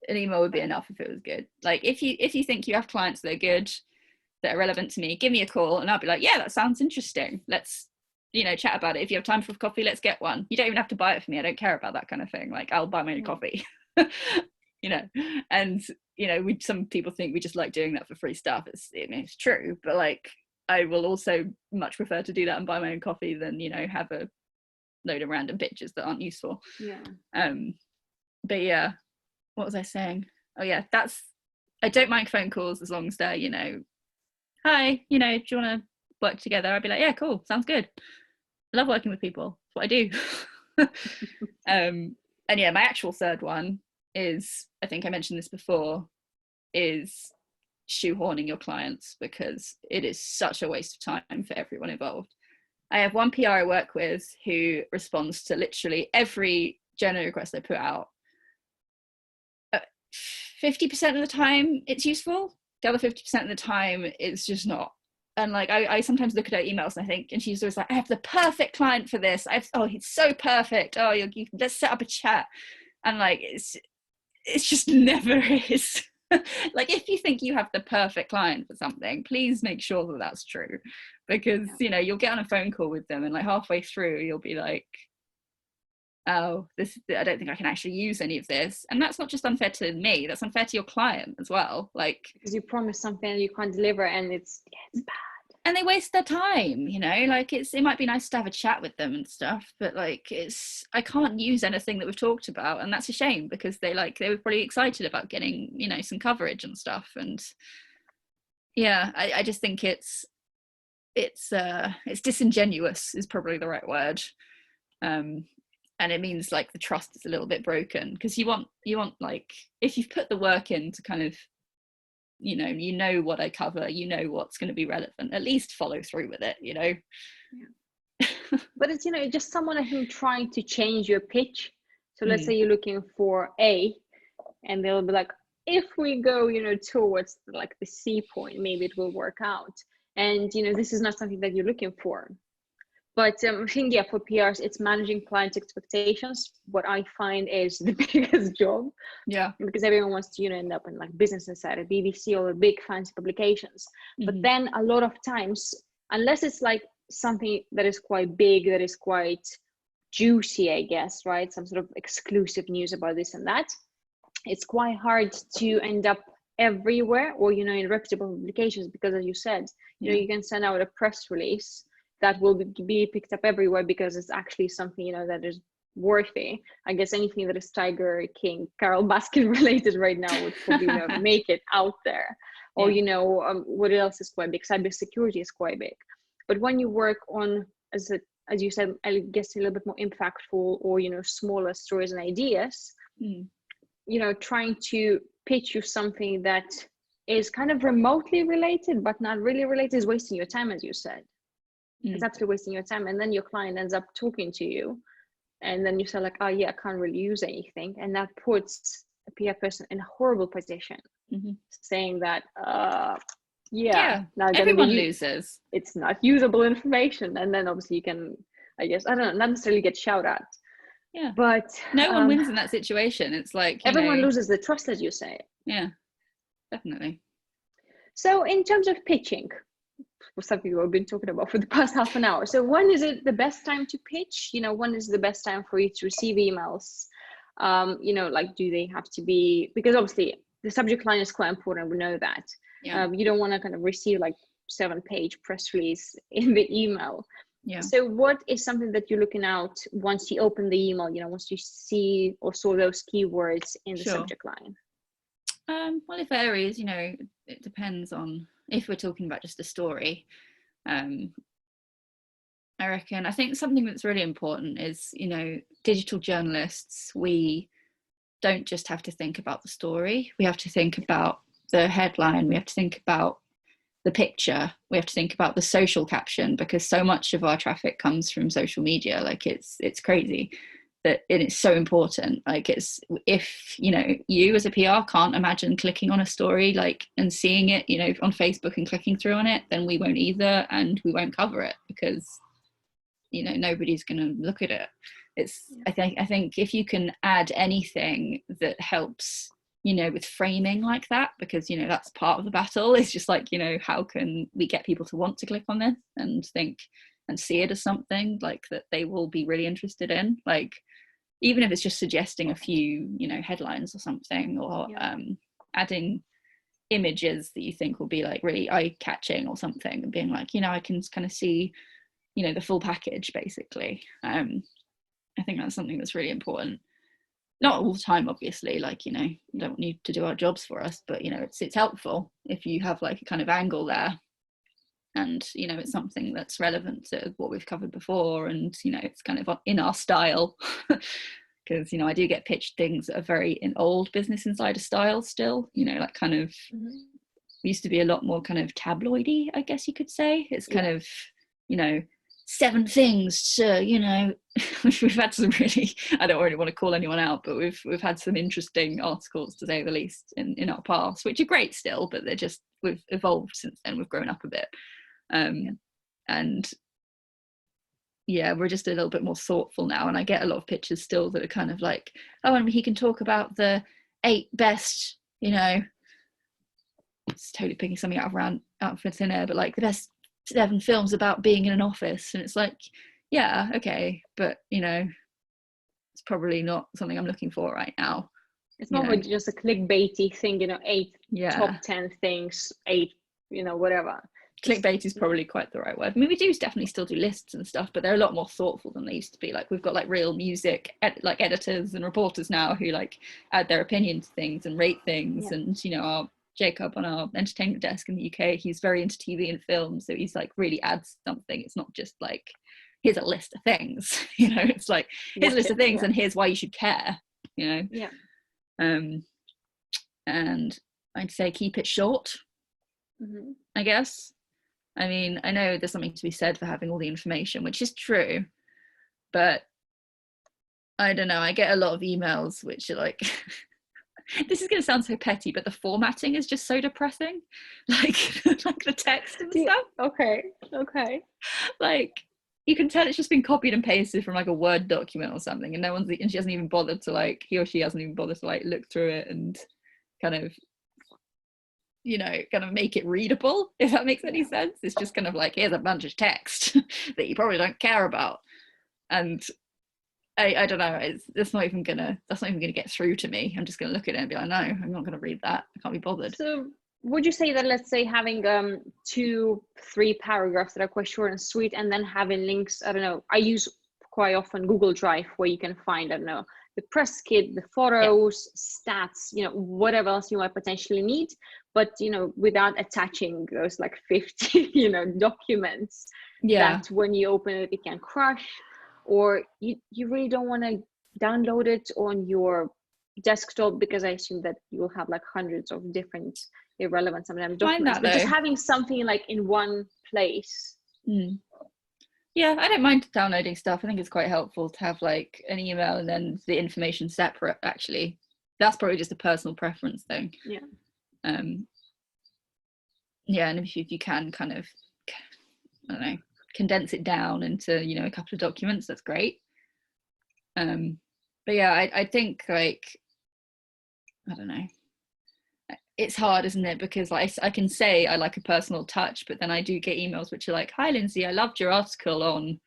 An email would be enough if it was good. Like if you think you have clients that are good, that are relevant to me, give me a call and I'll be like, yeah, that sounds interesting. Let's, you know, chat about it. If you have time for coffee, let's get one. You don't even have to buy it for me. I don't care about that kind of thing. Like I'll buy my own coffee. You know, and you know, some people think we just like doing that for free stuff. It's true, but like I will also much prefer to do that and buy my own coffee than, you know, have a load of random pictures that aren't useful. But yeah, what was I saying? Oh yeah, I don't mind phone calls as long as they're, you know, hi, you know, do you want to work together? I'd be like, yeah, cool, sounds good. I love working with people. That's what I do. And yeah, my actual third one is, I think I mentioned this before, is shoehorning your clients, because it is such a waste of time for everyone involved. I have one PR I work with who responds to literally every journal request I put out. 50% of the time it's useful, the other 50% of the time it's just not. And like I sometimes look at her emails and I think, and she's always like, I have the perfect client for this. Oh, he's so perfect. Oh, let's set up a chat. And like it's just never is. Like if you think you have the perfect client for something, please make sure that that's true, because you know, you'll get on a phone call with them and like halfway through you'll be like, oh, I don't think I can actually use any of this. And that's not just unfair to me, that's unfair to your client as well. Like, because you promise something and you can't deliver, and it's bad. And they waste their time, you know, like it might be nice to have a chat with them and stuff, but like I can't use anything that we've talked about, and that's a shame, because they were pretty excited about getting, you know, some coverage and stuff. And yeah, I just think it's disingenuous is probably the right word. And it means like the trust is a little bit broken, because you want like, if you've put the work in to kind of, you know what I cover, you know what's going to be relevant, at least follow through with it, you know. But it's, you know, just someone who trying to change your pitch. So let's say you're looking for A, and they'll be like, if we go, you know, towards like the C point, maybe it will work out. And you know, this is not something that you're looking for. But I think, yeah, for PRs, it's managing client expectations. What I find is the biggest job. Yeah. Because everyone wants to, you know, end up in like Business Insider, BBC, or big fancy publications. But then a lot of times, unless it's like something that is quite big, that is quite juicy, I guess, right? Some sort of exclusive news about this and that, it's quite hard to end up everywhere, or, you know, in reputable publications, because as you said, you know, you can send out a press release that will be picked up everywhere because it's actually something, you know, that is worthy. I guess anything that is Tiger King, Carol Baskin related right now would probably, you know, make it out there. Or, you know, what else is quite big? Cybersecurity is quite big. But when you work on, as you said, I guess a little bit more impactful, or, you know, smaller stories and ideas, you know, trying to pitch you something that is kind of remotely related, but not really related, is wasting your time, as you said. It's absolutely wasting your time. And then your client ends up talking to you, and then you say like, oh yeah, I can't really use anything. And that puts a PR person in a horrible position, saying that, now everyone loses. It's not usable information. And then obviously you can, I guess, I don't know, not necessarily get shouted at. Yeah. But no one wins in that situation. It's like, everyone loses the trust, as you say. Yeah, definitely. So in terms of pitching, something we've been talking about for the past half an hour. So when is it the best time to pitch? You know, when is the best time for you to receive emails? You know, like, do they have to be, because obviously the subject line is quite important. We know that. You don't want to kind of receive like 7-page press release in the email. So what is something that you're looking out once you open the email, once you see or saw those keywords in the subject line? Well, it varies, it depends on if we're talking about just a story. I think something that's really important is, digital journalists, we don't just have to think about the story. We have to think about the headline. We have to think about the picture. We have to think about the social caption, because so much of our traffic comes from social media. Like it's crazy that it's so important. Like if you as a PR can't imagine clicking on a story and seeing it on Facebook and clicking through on it, then we won't either, and we won't cover it because nobody's going to look at it. I think if you can add anything that helps with framing like that, because that's part of the battle. It's just how can we get people to want to click on this and think and see it as something that they will be really interested in, even if it's just suggesting a few headlines or something, or adding images that you think will be really eye-catching or something, and being I can kind of see the full package basically. I think that's something that's really important. Not all the time, obviously, you don't need to do our jobs for us, but it's helpful if you have a kind of angle there, and it's something that's relevant to what we've covered before, and it's kind of in our style. Because I do get pitched things that are very in old Business Insider style still, kind of used to be a lot more kind of tabloidy, I guess you could say. It's kind of 7 things to, we've had some really, I don't really want to call anyone out, but we've had some interesting articles, to say the least, in our past, which are great still, but we've evolved since then. We've grown up a bit. And we're just a little bit more thoughtful now. And I get a lot of pictures still that are kind of and he can talk about the 8 best, it's totally picking something out of thin air, but the best 7 films about being in an office, and it's okay, but it's probably not something I'm looking for right now. It's not just a clickbaity thing, 8 top 10 things, 8 whatever. Clickbait is probably quite the right word. I mean, we do definitely still do lists and stuff, but they're a lot more thoughtful than they used to be. We've got real music editors and reporters now who add their opinion to things and rate things. And our Jacob on our entertainment desk in the UK, he's very into TV and film, so he's really adds something. It's not just here's a list of things, it's here's a list of things and here's why you should care, and I'd say keep it short. I guess. I mean, I know there's something to be said for having all the information, which is true, but I don't know, I get a lot of emails which are this is going to sound so petty, but the formatting is just so depressing. The text and stuff. Okay. You can tell it's just been copied and pasted from a Word document or something, and she hasn't even bothered to he or she hasn't even bothered to look through it and kind of make it readable, if that makes any sense. It's just kind of here's a bunch of text that you probably don't care about, and I don't know, that's not even gonna get through to me. I'm just gonna look at it and be no, I'm not gonna read that. I can't be bothered. So would you say that, let's say, having 2-3 paragraphs that are quite short and sweet, and then having links, I don't know, I use quite often Google Drive, where you can find, I don't know, the press kit, the photos, stats, whatever else you might potentially need, but without attaching those 50 documents that when you open it can crush, or you really don't want to download it on your desktop, because I assume that you will have hundreds of different irrelevant sometimes documents, but just having something in one place. Yeah, I don't mind downloading stuff. I think it's quite helpful to have an email and then the information separate, actually. That's probably just a personal preference thing. And if you can kind of, I don't know, condense it down into a couple of documents, that's great. But I think I don't know, it's hard, isn't it? Because I can say I like a personal touch, but then I do get emails which are hi Lindsay, I loved your article on ...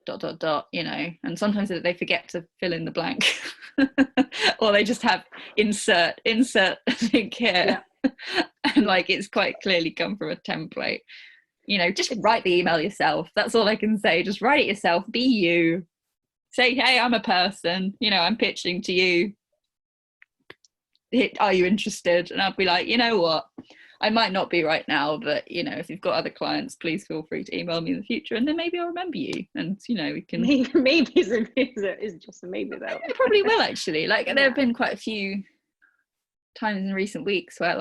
and sometimes they forget to fill in the blank or they just have insert link here. And it's quite clearly come from a template. just write the email yourself. That's all I can say. Just write it yourself. Be you. Say, hey, I'm a person. I'm pitching to you. Are you interested? And I'll be like, you know what? I might not be right now, but if you've got other clients, please feel free to email me in the future, and then maybe I'll remember you, and we can. Maybe it's just a maybe though. It probably will actually. Like there have been quite a few times in recent weeks where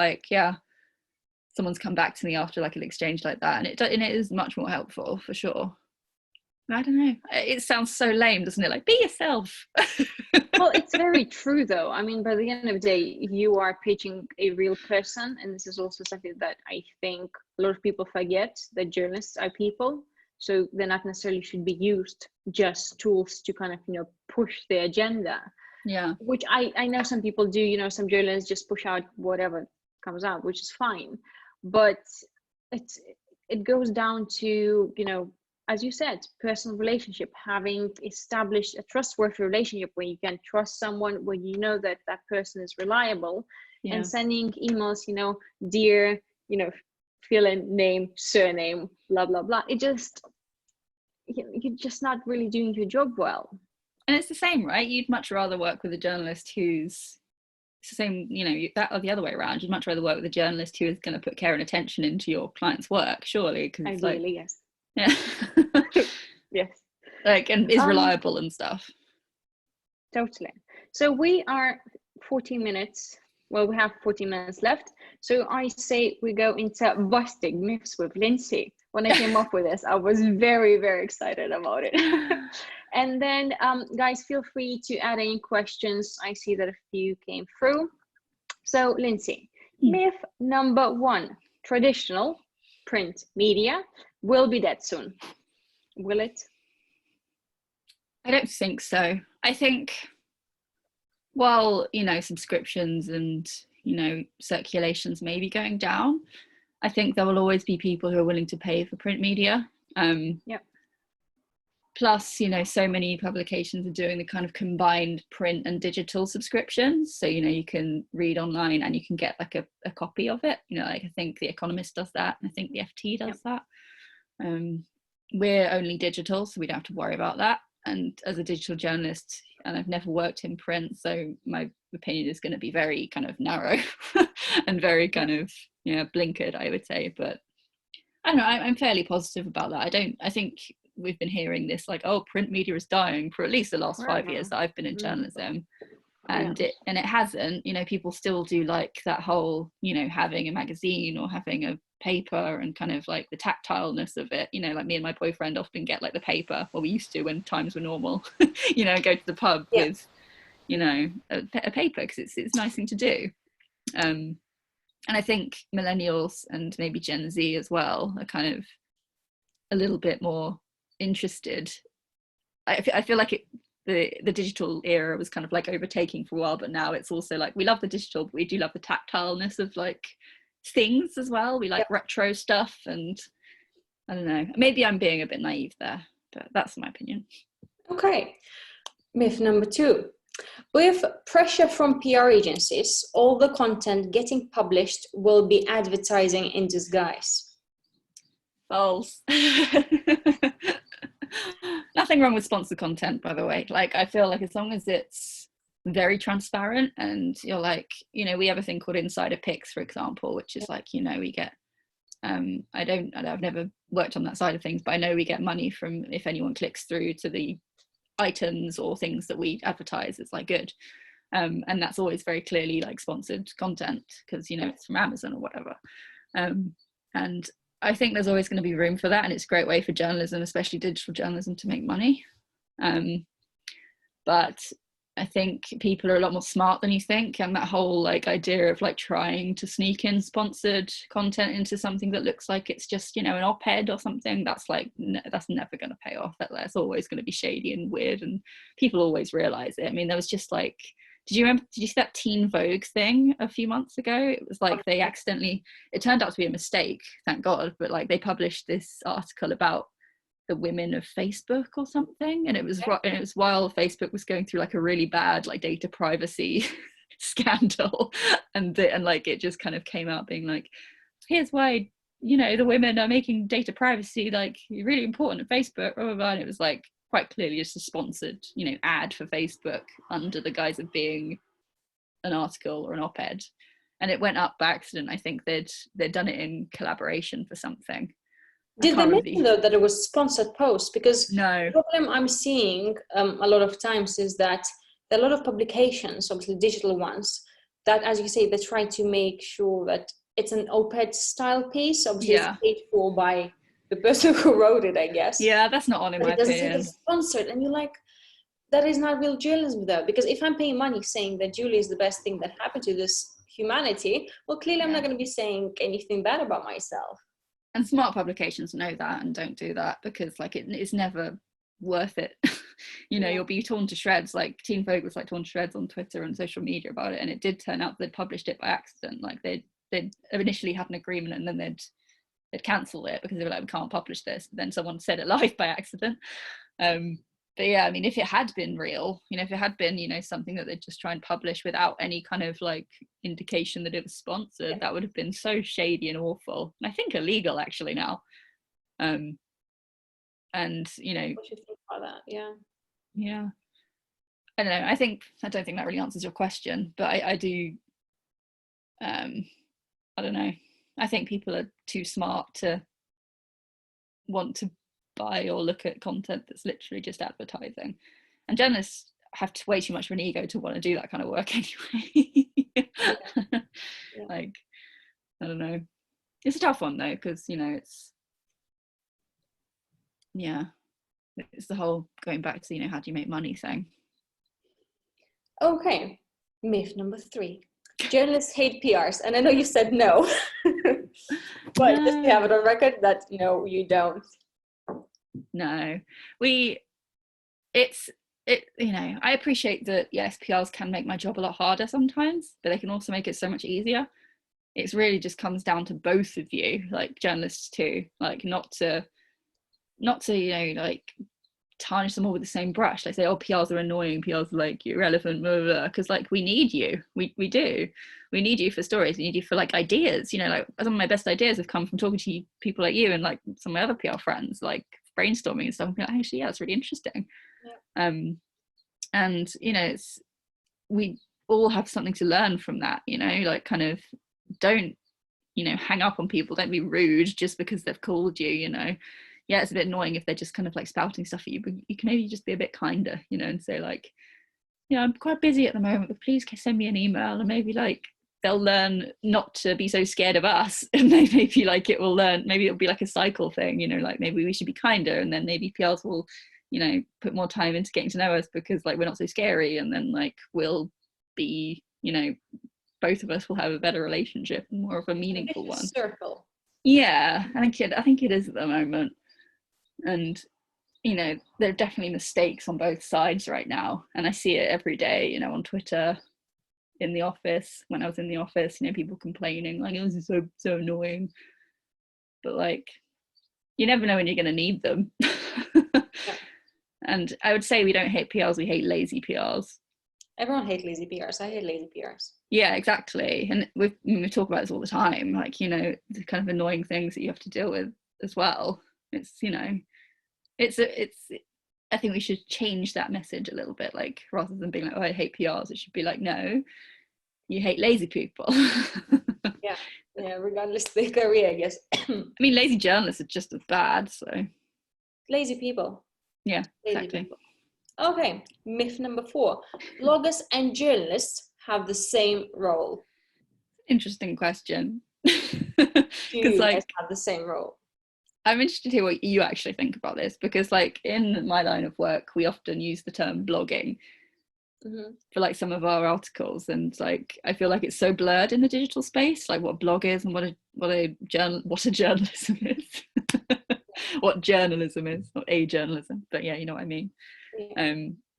someone's come back to me after like an exchange like that, and it is much more helpful for sure. I don't know. It sounds so lame, doesn't it? Like, be yourself. Well, it's very true, though. I mean, by the end of the day, you are pitching a real person. And this is also something that I think a lot of people forget, that journalists are people. So they're not necessarily should be used just tools to kind of, push the agenda. Yeah. Which I know some people do, some journalists just push out whatever comes out, which is fine. But it goes down to, as you said, personal relationship, having established a trustworthy relationship where you can trust someone, where you know that that person is reliable, and sending emails, dear, fill in name, surname, blah, blah, blah. It just, you're just not really doing your job well. And it's the same, right? You'd much rather work with a journalist who's, it's the same, that or the other way around. You'd much rather work with a journalist who is going to put care and attention into your client's work, surely. Ideally, yes. Yeah. Yes. And is reliable and stuff. Totally. So we are 14 minutes. Well, we have 14 minutes left. So I say we go into busting myths with Lindsay. When I came up with this, I was very, very excited about it. And then guys, feel free to add any questions. I see that a few came through. So Lindsay, myth number 1, traditional print media will be dead soon. Will it? I don't think so. I think while, subscriptions and, circulations may be going down, I think there will always be people who are willing to pay for print media. Plus, so many publications are doing the kind of combined print and digital subscriptions. So, you can read online and you can get like a copy of it. I think The Economist does that. And I think the FT does that. We're only digital, so we don't have to worry about that. And as a digital journalist, and I've never worked in print, so my opinion is going to be very kind of narrow and very kind of blinkered, I would say. But I don't know, I'm fairly positive about that. I think we've been hearing this like, oh, print media is dying for at least the last 5 years that I've been in journalism. And it hasn't. People still do like that whole, having a magazine or having a paper and kind of like the tactileness of it. Like me and my boyfriend often get like the paper, well, we used to when times were normal, go to the pub with, a paper, because it's a nice thing to do. And I think millennials and maybe Gen Z as well are kind of a little bit more interested. I feel like the digital era was kind of like overtaking for a while, but now it's also like we love the digital, but we do love the tactileness of like things as well. We like retro stuff, and I don't know, maybe I'm being a bit naive there, but that's my opinion. Okay. Myth number 2. With pressure from PR agencies, all the content getting published will be advertising in disguise. False. Nothing wrong with sponsored content, by the way. Like, I feel like as long as it's very transparent and you're like, we have a thing called insider picks, for example, which is like, we get I've never worked on that side of things, but I know we get money from if anyone clicks through to the items or things that we advertise. It's like good, and that's always very clearly like sponsored content because it's from Amazon or whatever, and I think there's always going to be room for that, and it's a great way for journalism, especially digital journalism, to make money. But I think people are a lot more smart than you think, and that whole like idea of like trying to sneak in sponsored content into something that looks like it's just an op-ed or something, that's like that's never going to pay off. That's always going to be shady and weird, and people always realize it. I mean, there was just like, did you see that Teen Vogue thing a few months ago? It was like they accidentally, it turned out to be a mistake, thank God, but like they published this article about the women of Facebook or something, and it was while Facebook was going through like a really bad like data privacy scandal, and like it just kind of came out being like, here's why you know, the women are making data privacy like really important at Facebook, blah, blah, blah. And it was like quite clearly just a sponsored, you know, ad for Facebook under the guise of being an article or an op-ed. And it went up by accident. I think they'd done it in collaboration for something. Did they mention though that it was sponsored post? Because no. the problem I'm seeing a lot of times is that there are a lot of publications, obviously digital ones, that, as you say, they try to make sure that it's an op-ed style piece. Obviously, it's paid for by the person who wrote it, I guess. Yeah, that's not on in my opinion. But it doesn't say it's sponsored, and you're like, that is not real journalism though. Because if I'm paying money saying that Julie is the best thing that happened to this humanity, well, clearly I'm not going to be saying anything bad about myself. And smart publications know that and don't do that, because like it's never worth it. You know, you'll be torn to shreds. Like Teen Vogue was like torn to shreds on Twitter and social media about it, and it did turn out they'd published it by accident. Like they'd initially had an agreement, and then they'd cancelled it because they were like, we can't publish this. Then someone said it live by accident. But yeah, I mean, if it had been real, you know, if it had been, you know, something that they'd just try and publish without any kind of like indication that it was sponsored, that would have been so shady and awful. And I think illegal actually now. And, you know, what you think about that? Yeah. I don't know. I don't think that really answers your question, but I do. I don't know. I think people are too smart to want to buy or look at content that's literally just advertising, and journalists have way too much of an ego to want to do that kind of work anyway. Like, I don't know. It's a tough one though, because you know it's the whole going back to, you know, how do you make money thing. Okay, myth number 3: journalists hate PRs. And I know you said no, but just to have it on record that no, you don't. No, you know, I appreciate that, yes, PRs can make my job a lot harder sometimes, but they can also make it so much easier. It's really just comes down to both of you, like journalists too, like not to you know, like tarnish them all with the same brush, like say, oh, PRs are annoying, PRs are like irrelevant, blah, blah, blah. Because like we need you, we need you for stories, we need you for like ideas, you know, like some of my best ideas have come from talking to people like you and like some of my other PR friends, like brainstorming and stuff, and like, actually, yeah, it's really interesting. And you know, we all have something to learn from that, you know, like kind of don't, you know, hang up on people, don't be rude just because they've called you, you know. Yeah, it's a bit annoying if they're just kind of like spouting stuff at you, but you can maybe just be a bit kinder, you know, and say like, yeah, I'm quite busy at the moment, but please send me an email, and maybe like they'll learn not to be so scared of us, and maybe like maybe it'll be like a cycle thing, you know, like maybe we should be kinder, and then maybe PRs will, you know, put more time into getting to know us because like we're not so scary, and then like we'll be, you know, both of us will have a better relationship and more of a meaningful one. Circle. Yeah, I think it is at the moment. And you know, there are definitely mistakes on both sides right now, and I see it every day, you know, on Twitter, in the office, when I was in the office, you know, people complaining like, oh, this is so annoying, but like you never know when you're going to need them. And I would say we don't hate PRs, we hate lazy PRs. Everyone hates lazy PRs. I hate lazy PRs. Yeah, exactly. And we talk about this all the time, like, you know, the kind of annoying things that you have to deal with as well. It's, you know, it's I think we should change that message a little bit, like rather than being like, oh, I hate PRs, it should be like, no, you hate lazy people. yeah, regardless of their career, I guess. I mean, lazy journalists are just as bad, so lazy people. Yeah, lazy exactly. People. Okay, myth number 4: bloggers and journalists have the same role. Interesting question. Do you guys have the same role? I'm interested to hear what you actually think about this, because like in my line of work, we often use the term blogging for like some of our articles, and like I feel like it's so blurred in the digital space, like what blog is and what a journalism is. What journalism is, not a journalism, but yeah, you know what I mean.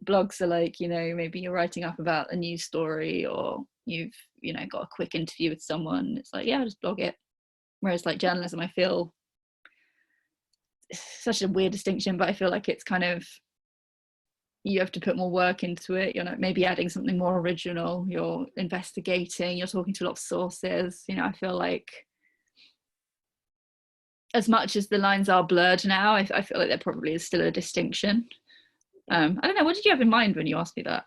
Blogs are like, you know, maybe you're writing up about a news story, or you've, you know, got a quick interview with someone, it's like, yeah, I'll just blog it. Whereas like journalism, I feel such a weird distinction, but I feel like it's kind of, you have to put more work into it, you're not maybe adding something more original, you're investigating, you're talking to a lot of sources, you know. I feel like as much as the lines are blurred now, I feel like there probably is still a distinction. I don't know, what did you have in mind when you asked me that?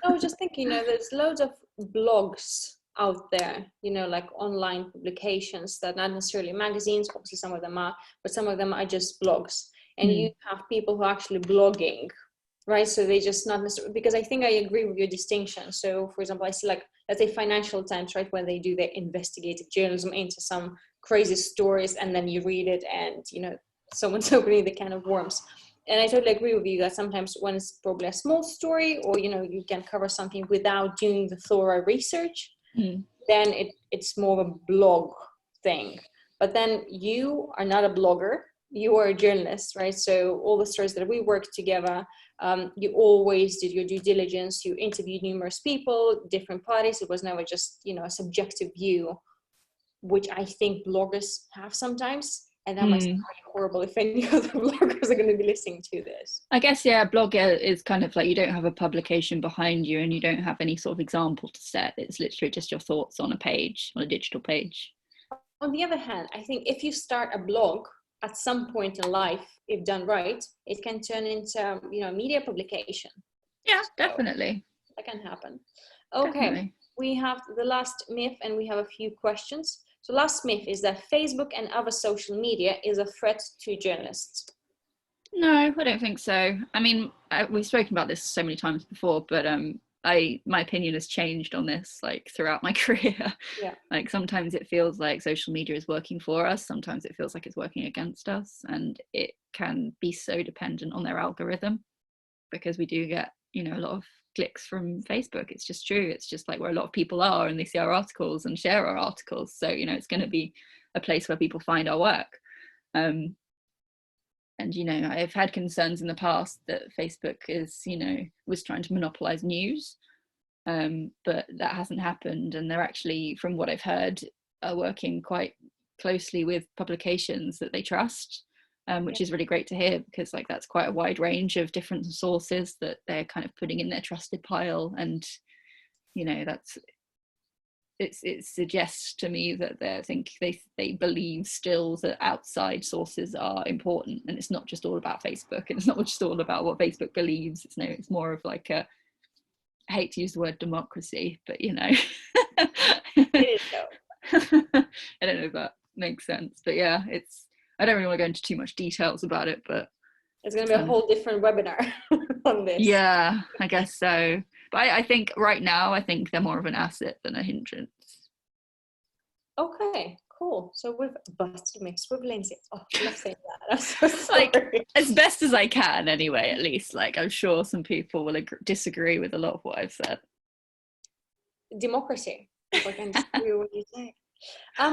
I was just thinking, there's loads of blogs out there, like online publications that not necessarily magazines, obviously some of them are, but some of them are just blogs. And you have people who are actually blogging, right? So they just not necessarily, because I think I agree with your distinction. So for example, I see like, let's say Financial Times, right? When they do their investigative journalism into some crazy stories, and then you read it and, someone's opening the can of worms. And I totally agree with you that sometimes when it's probably a small story, or, you can cover something without doing the thorough research, then it's more of a blog thing. But then you are not a blogger, you are a journalist, right? So all the stories that we worked together, you always did your due diligence, you interviewed numerous people, different parties. It was never just, a subjective view, which I think bloggers have sometimes. And that must be horrible if any other bloggers are going to be listening to this. I guess, yeah, blogger is kind of like, you don't have a publication behind you and you don't have any sort of example to set. It's literally just your thoughts on a page, on a digital page. On the other hand, I think if you start a blog at some point in life, if done right, it can turn into, a media publication. Yeah, definitely. That can happen. Okay, definitely. We have the last myth and we have a few questions. So last myth is that Facebook and other social media is a threat to journalists. No, I don't think so. I mean, we've spoken about this so many times before, but my opinion has changed on this like throughout my career. Yeah. Like sometimes it feels like social media is working for us. Sometimes it feels like it's working against us, and it can be so dependent on their algorithm, because we do get, a lot of clicks from Facebook. It's just true. It's just like where a lot of people are, and they see our articles and share our articles. So, it's going to be a place where people find our work. And, I've had concerns in the past that Facebook is, was trying to monopolize news. But that hasn't happened. And they're actually, from what I've heard, are working quite closely with publications that they trust. Which is really great to hear, because like that's quite a wide range of different sources that they're kind of putting in their trusted pile, and it suggests to me that they believe still that outside sources are important, and it's not just all about Facebook, and it's not just all about what Facebook believes. It's more of like I hate to use the word democracy, but it is though. I don't know if that makes sense, but yeah, I don't really want to go into too much details about it, but it's going to be a whole different webinar on this. Yeah, I guess so. But I think right now, I think they're more of an asset than a hindrance. Okay, cool. So we've busted myths with Lindsay. Oh, I love saying that. I'm so sorry. Like, as best as I can, anyway. At least, like, I'm sure some people will disagree with a lot of what I've said. Democracy. People can disagree with what you say.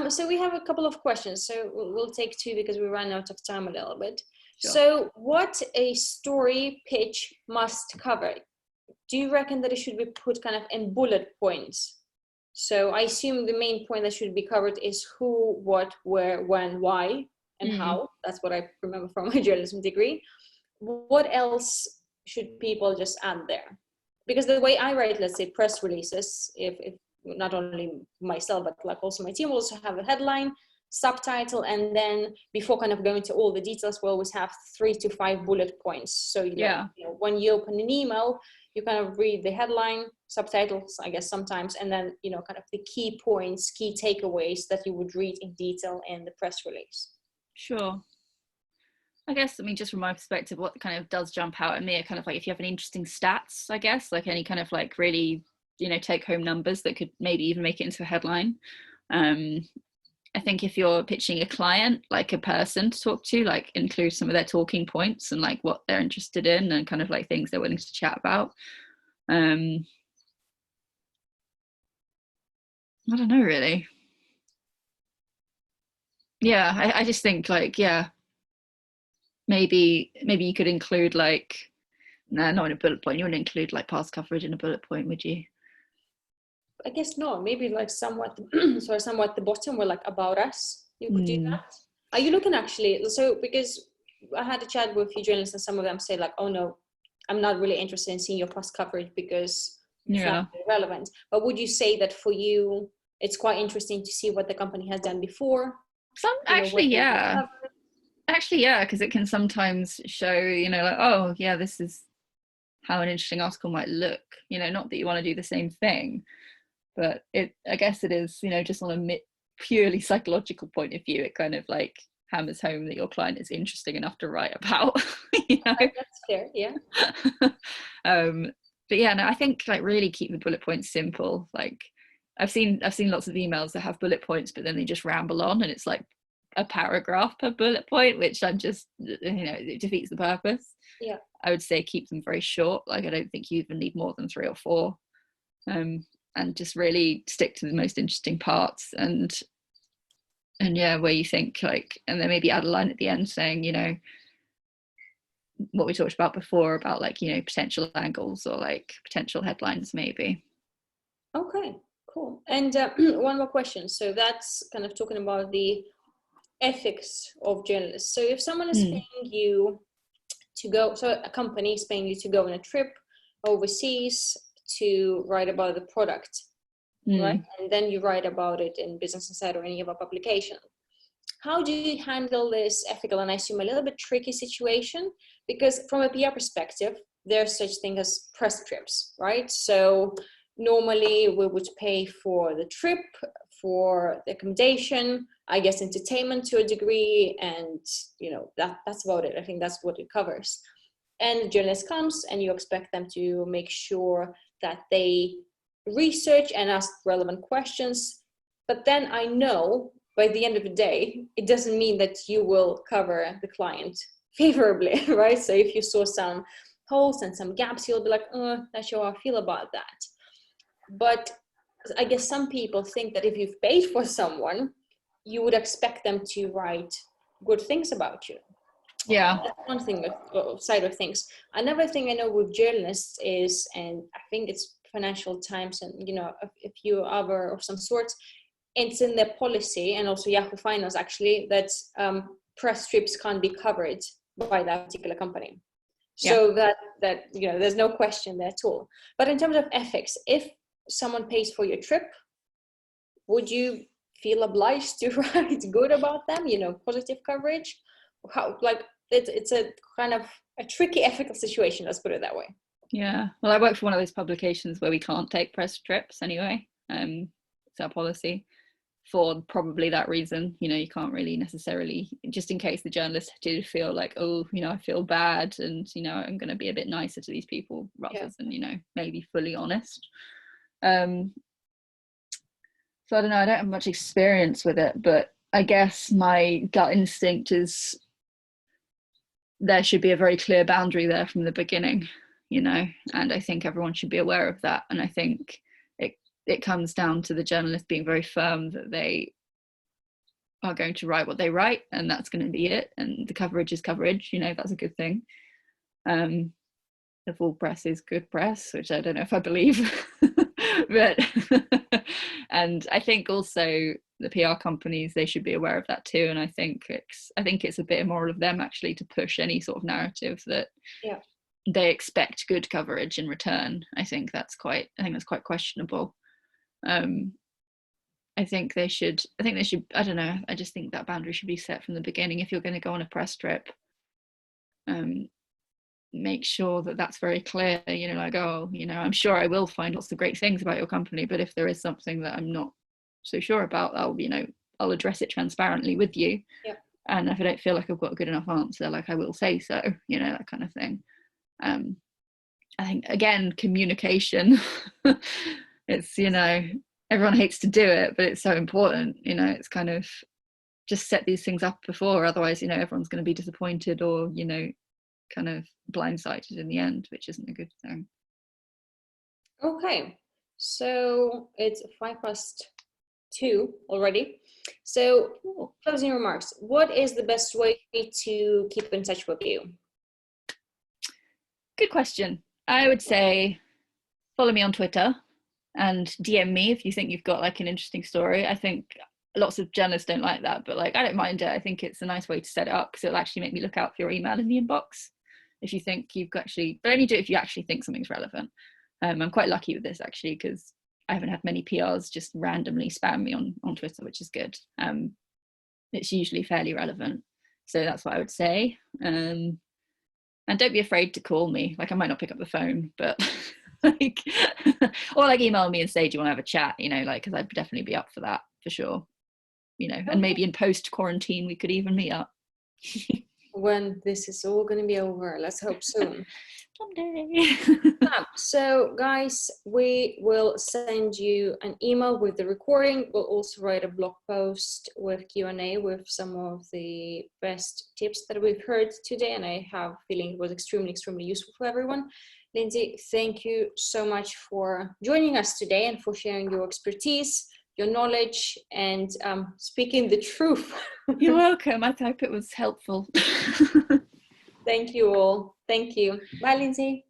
So we have a couple of questions. So we'll take two because we ran out of time a little bit. Sure. So what a story pitch must cover? Do you reckon that it should be put kind of in bullet points? So I assume the main point that should be covered is who, what, where, when, why, and how. That's what I remember from my journalism degree. What else should people just add there? Because the way I write, let's say, press releases, if not only myself, but like also my team will also have a headline, subtitle, and then before kind of going to all the details, we'll always have 3 to 5 bullet points. So when you open an email, you kind of read the headline, subtitles, I guess sometimes, and then, kind of the key points, key takeaways that you would read in detail in the press release. Sure. I guess, just from my perspective, what kind of does jump out at me are kind of like if you have any interesting stats, I guess, like any kind of like really, take home numbers that could maybe even make it into a headline. I think if you're pitching a client, like a person to talk to, like include some of their talking points and like what they're interested in and kind of like things they're willing to chat about. I don't know, really. Yeah, I just think like, maybe you could include like, not in a bullet point. You wouldn't include like past coverage in a bullet point, would you? I guess no, maybe like somewhat the bottom where like about us, you could do that. Are you looking actually, so because I had a chat with a few journalists and some of them say like, oh no, I'm not really interested in seeing your past coverage because it's not really relevant. But would you say that for you, it's quite interesting to see what the company has done before Some You know, actually, what they yeah. cover? Actually, yeah, because it can sometimes show, like, oh, yeah, this is how an interesting article might look. Not that you want to do the same thing, but I guess it is, just on a purely psychological point of view, it kind of like hammers home that your client is interesting enough to write about. That's fair, yeah. But yeah, no, I think like really keep the bullet points simple. Like I've seen lots of emails that have bullet points, but then they just ramble on, and it's like a paragraph per bullet point, which I'm just, it defeats the purpose. Yeah, I would say keep them very short. Like I don't think you even need more than 3 or 4, and just really stick to the most interesting parts, and yeah, where you think like, and then maybe add a line at the end saying, what we talked about before about like, potential angles or like potential headlines maybe. okay, cool. And one more question. So that's kind of talking about the ethics of journalists. So if someone is paying you to go, so a company is paying you to go on a trip overseas to write about the product, right? And then you write about it in Business Insider or any other publication. How do you handle this ethical and I assume a little bit tricky situation? Because from a PR perspective, there's such thing as press trips, right? So normally we would pay for the trip, for the accommodation, I guess entertainment to a degree, and that's about it. I think that's what it covers. And the journalist comes and you expect them to make sure that they research and ask relevant questions. But then I know by the end of the day, it doesn't mean that you will cover the client favorably, right? So if you saw some holes and some gaps, you'll be like, oh, not sure how I feel about that. But I guess some people think that if you've paid for someone, you would expect them to write good things about you. Yeah. That's one thing, side of things. Another thing I know with journalists is, and I think it's Financial Times and a few other of some sort, it's in their policy, and also Yahoo Finance actually, that press trips can't be covered by that particular company. So that there's no question there at all. But in terms of ethics, if someone pays for your trip, would you feel obliged to write good about them? Positive coverage? How, like, it's a kind of a tricky ethical situation, let's put it that way. Yeah, well, I work for one of those publications where we can't take press trips anyway. It's our policy for probably that reason. You can't really necessarily, just in case the journalist did feel like, oh, I feel bad, and I'm going to be a bit nicer to these people rather than maybe fully honest. So I don't know, I don't have much experience with it, but I guess my gut instinct is there should be a very clear boundary there from the beginning, and I think everyone should be aware of that. And I think it comes down to the journalist being very firm that they are going to write what they write, and that's going to be it, and the coverage is coverage. That's a good thing. The full press is good press, which I don't know if I believe. But and I think also the PR companies, they should be aware of that too. And I think it's a bit immoral of them actually to push any sort of narrative that they expect good coverage in return. I think that's quite questionable. I think they should, I don't know, I just think that boundary should be set from the beginning. If you're going to go on a press trip, make sure that that's very clear, like, oh, I'm sure I will find lots of great things about your company, but if there is something that I'm not so sure about, I'll address it transparently with you. And if I don't feel like I've got a good enough answer, like, I will say so, that kind of thing. I think, again, communication, it's, everyone hates to do it, but it's so important. It's kind of just set these things up before, otherwise everyone's going to be disappointed or kind of blindsided in the end, which isn't a good thing. Okay, so it's 2:05 already. So closing remarks, what is the best way to keep in touch with you? Good question. I would say follow me on Twitter and DM me if you think you've got like an interesting story. I think lots of journalists don't like that, but like, I don't mind it. I think it's a nice way to set it up because it'll actually make me look out for your email in the inbox if you think you've actually, but only do it if you actually think something's relevant. I'm quite lucky with this actually, because I haven't had many PRs just randomly spam me on Twitter, which is good. it's usually fairly relevant. So that's what I would say. And don't be afraid to call me. Like, I might not pick up the phone, but like, or like email me and say, do you want to have a chat? You know, like, because I'd definitely be up for that for sure. You know, and maybe in post quarantine we could even meet up. When this is all going to be over, let's hope soon. Someday. So guys, we will send you an email with the recording. We'll also write a blog post with Q&A with some of the best tips that we've heard today, and I have a feeling it was extremely useful for everyone. Lindsay, thank you so much for joining us today and for sharing your expertise, your knowledge, and speaking the truth. You're welcome. I hope it was helpful. Thank you all. Thank you. Bye, Lindsay.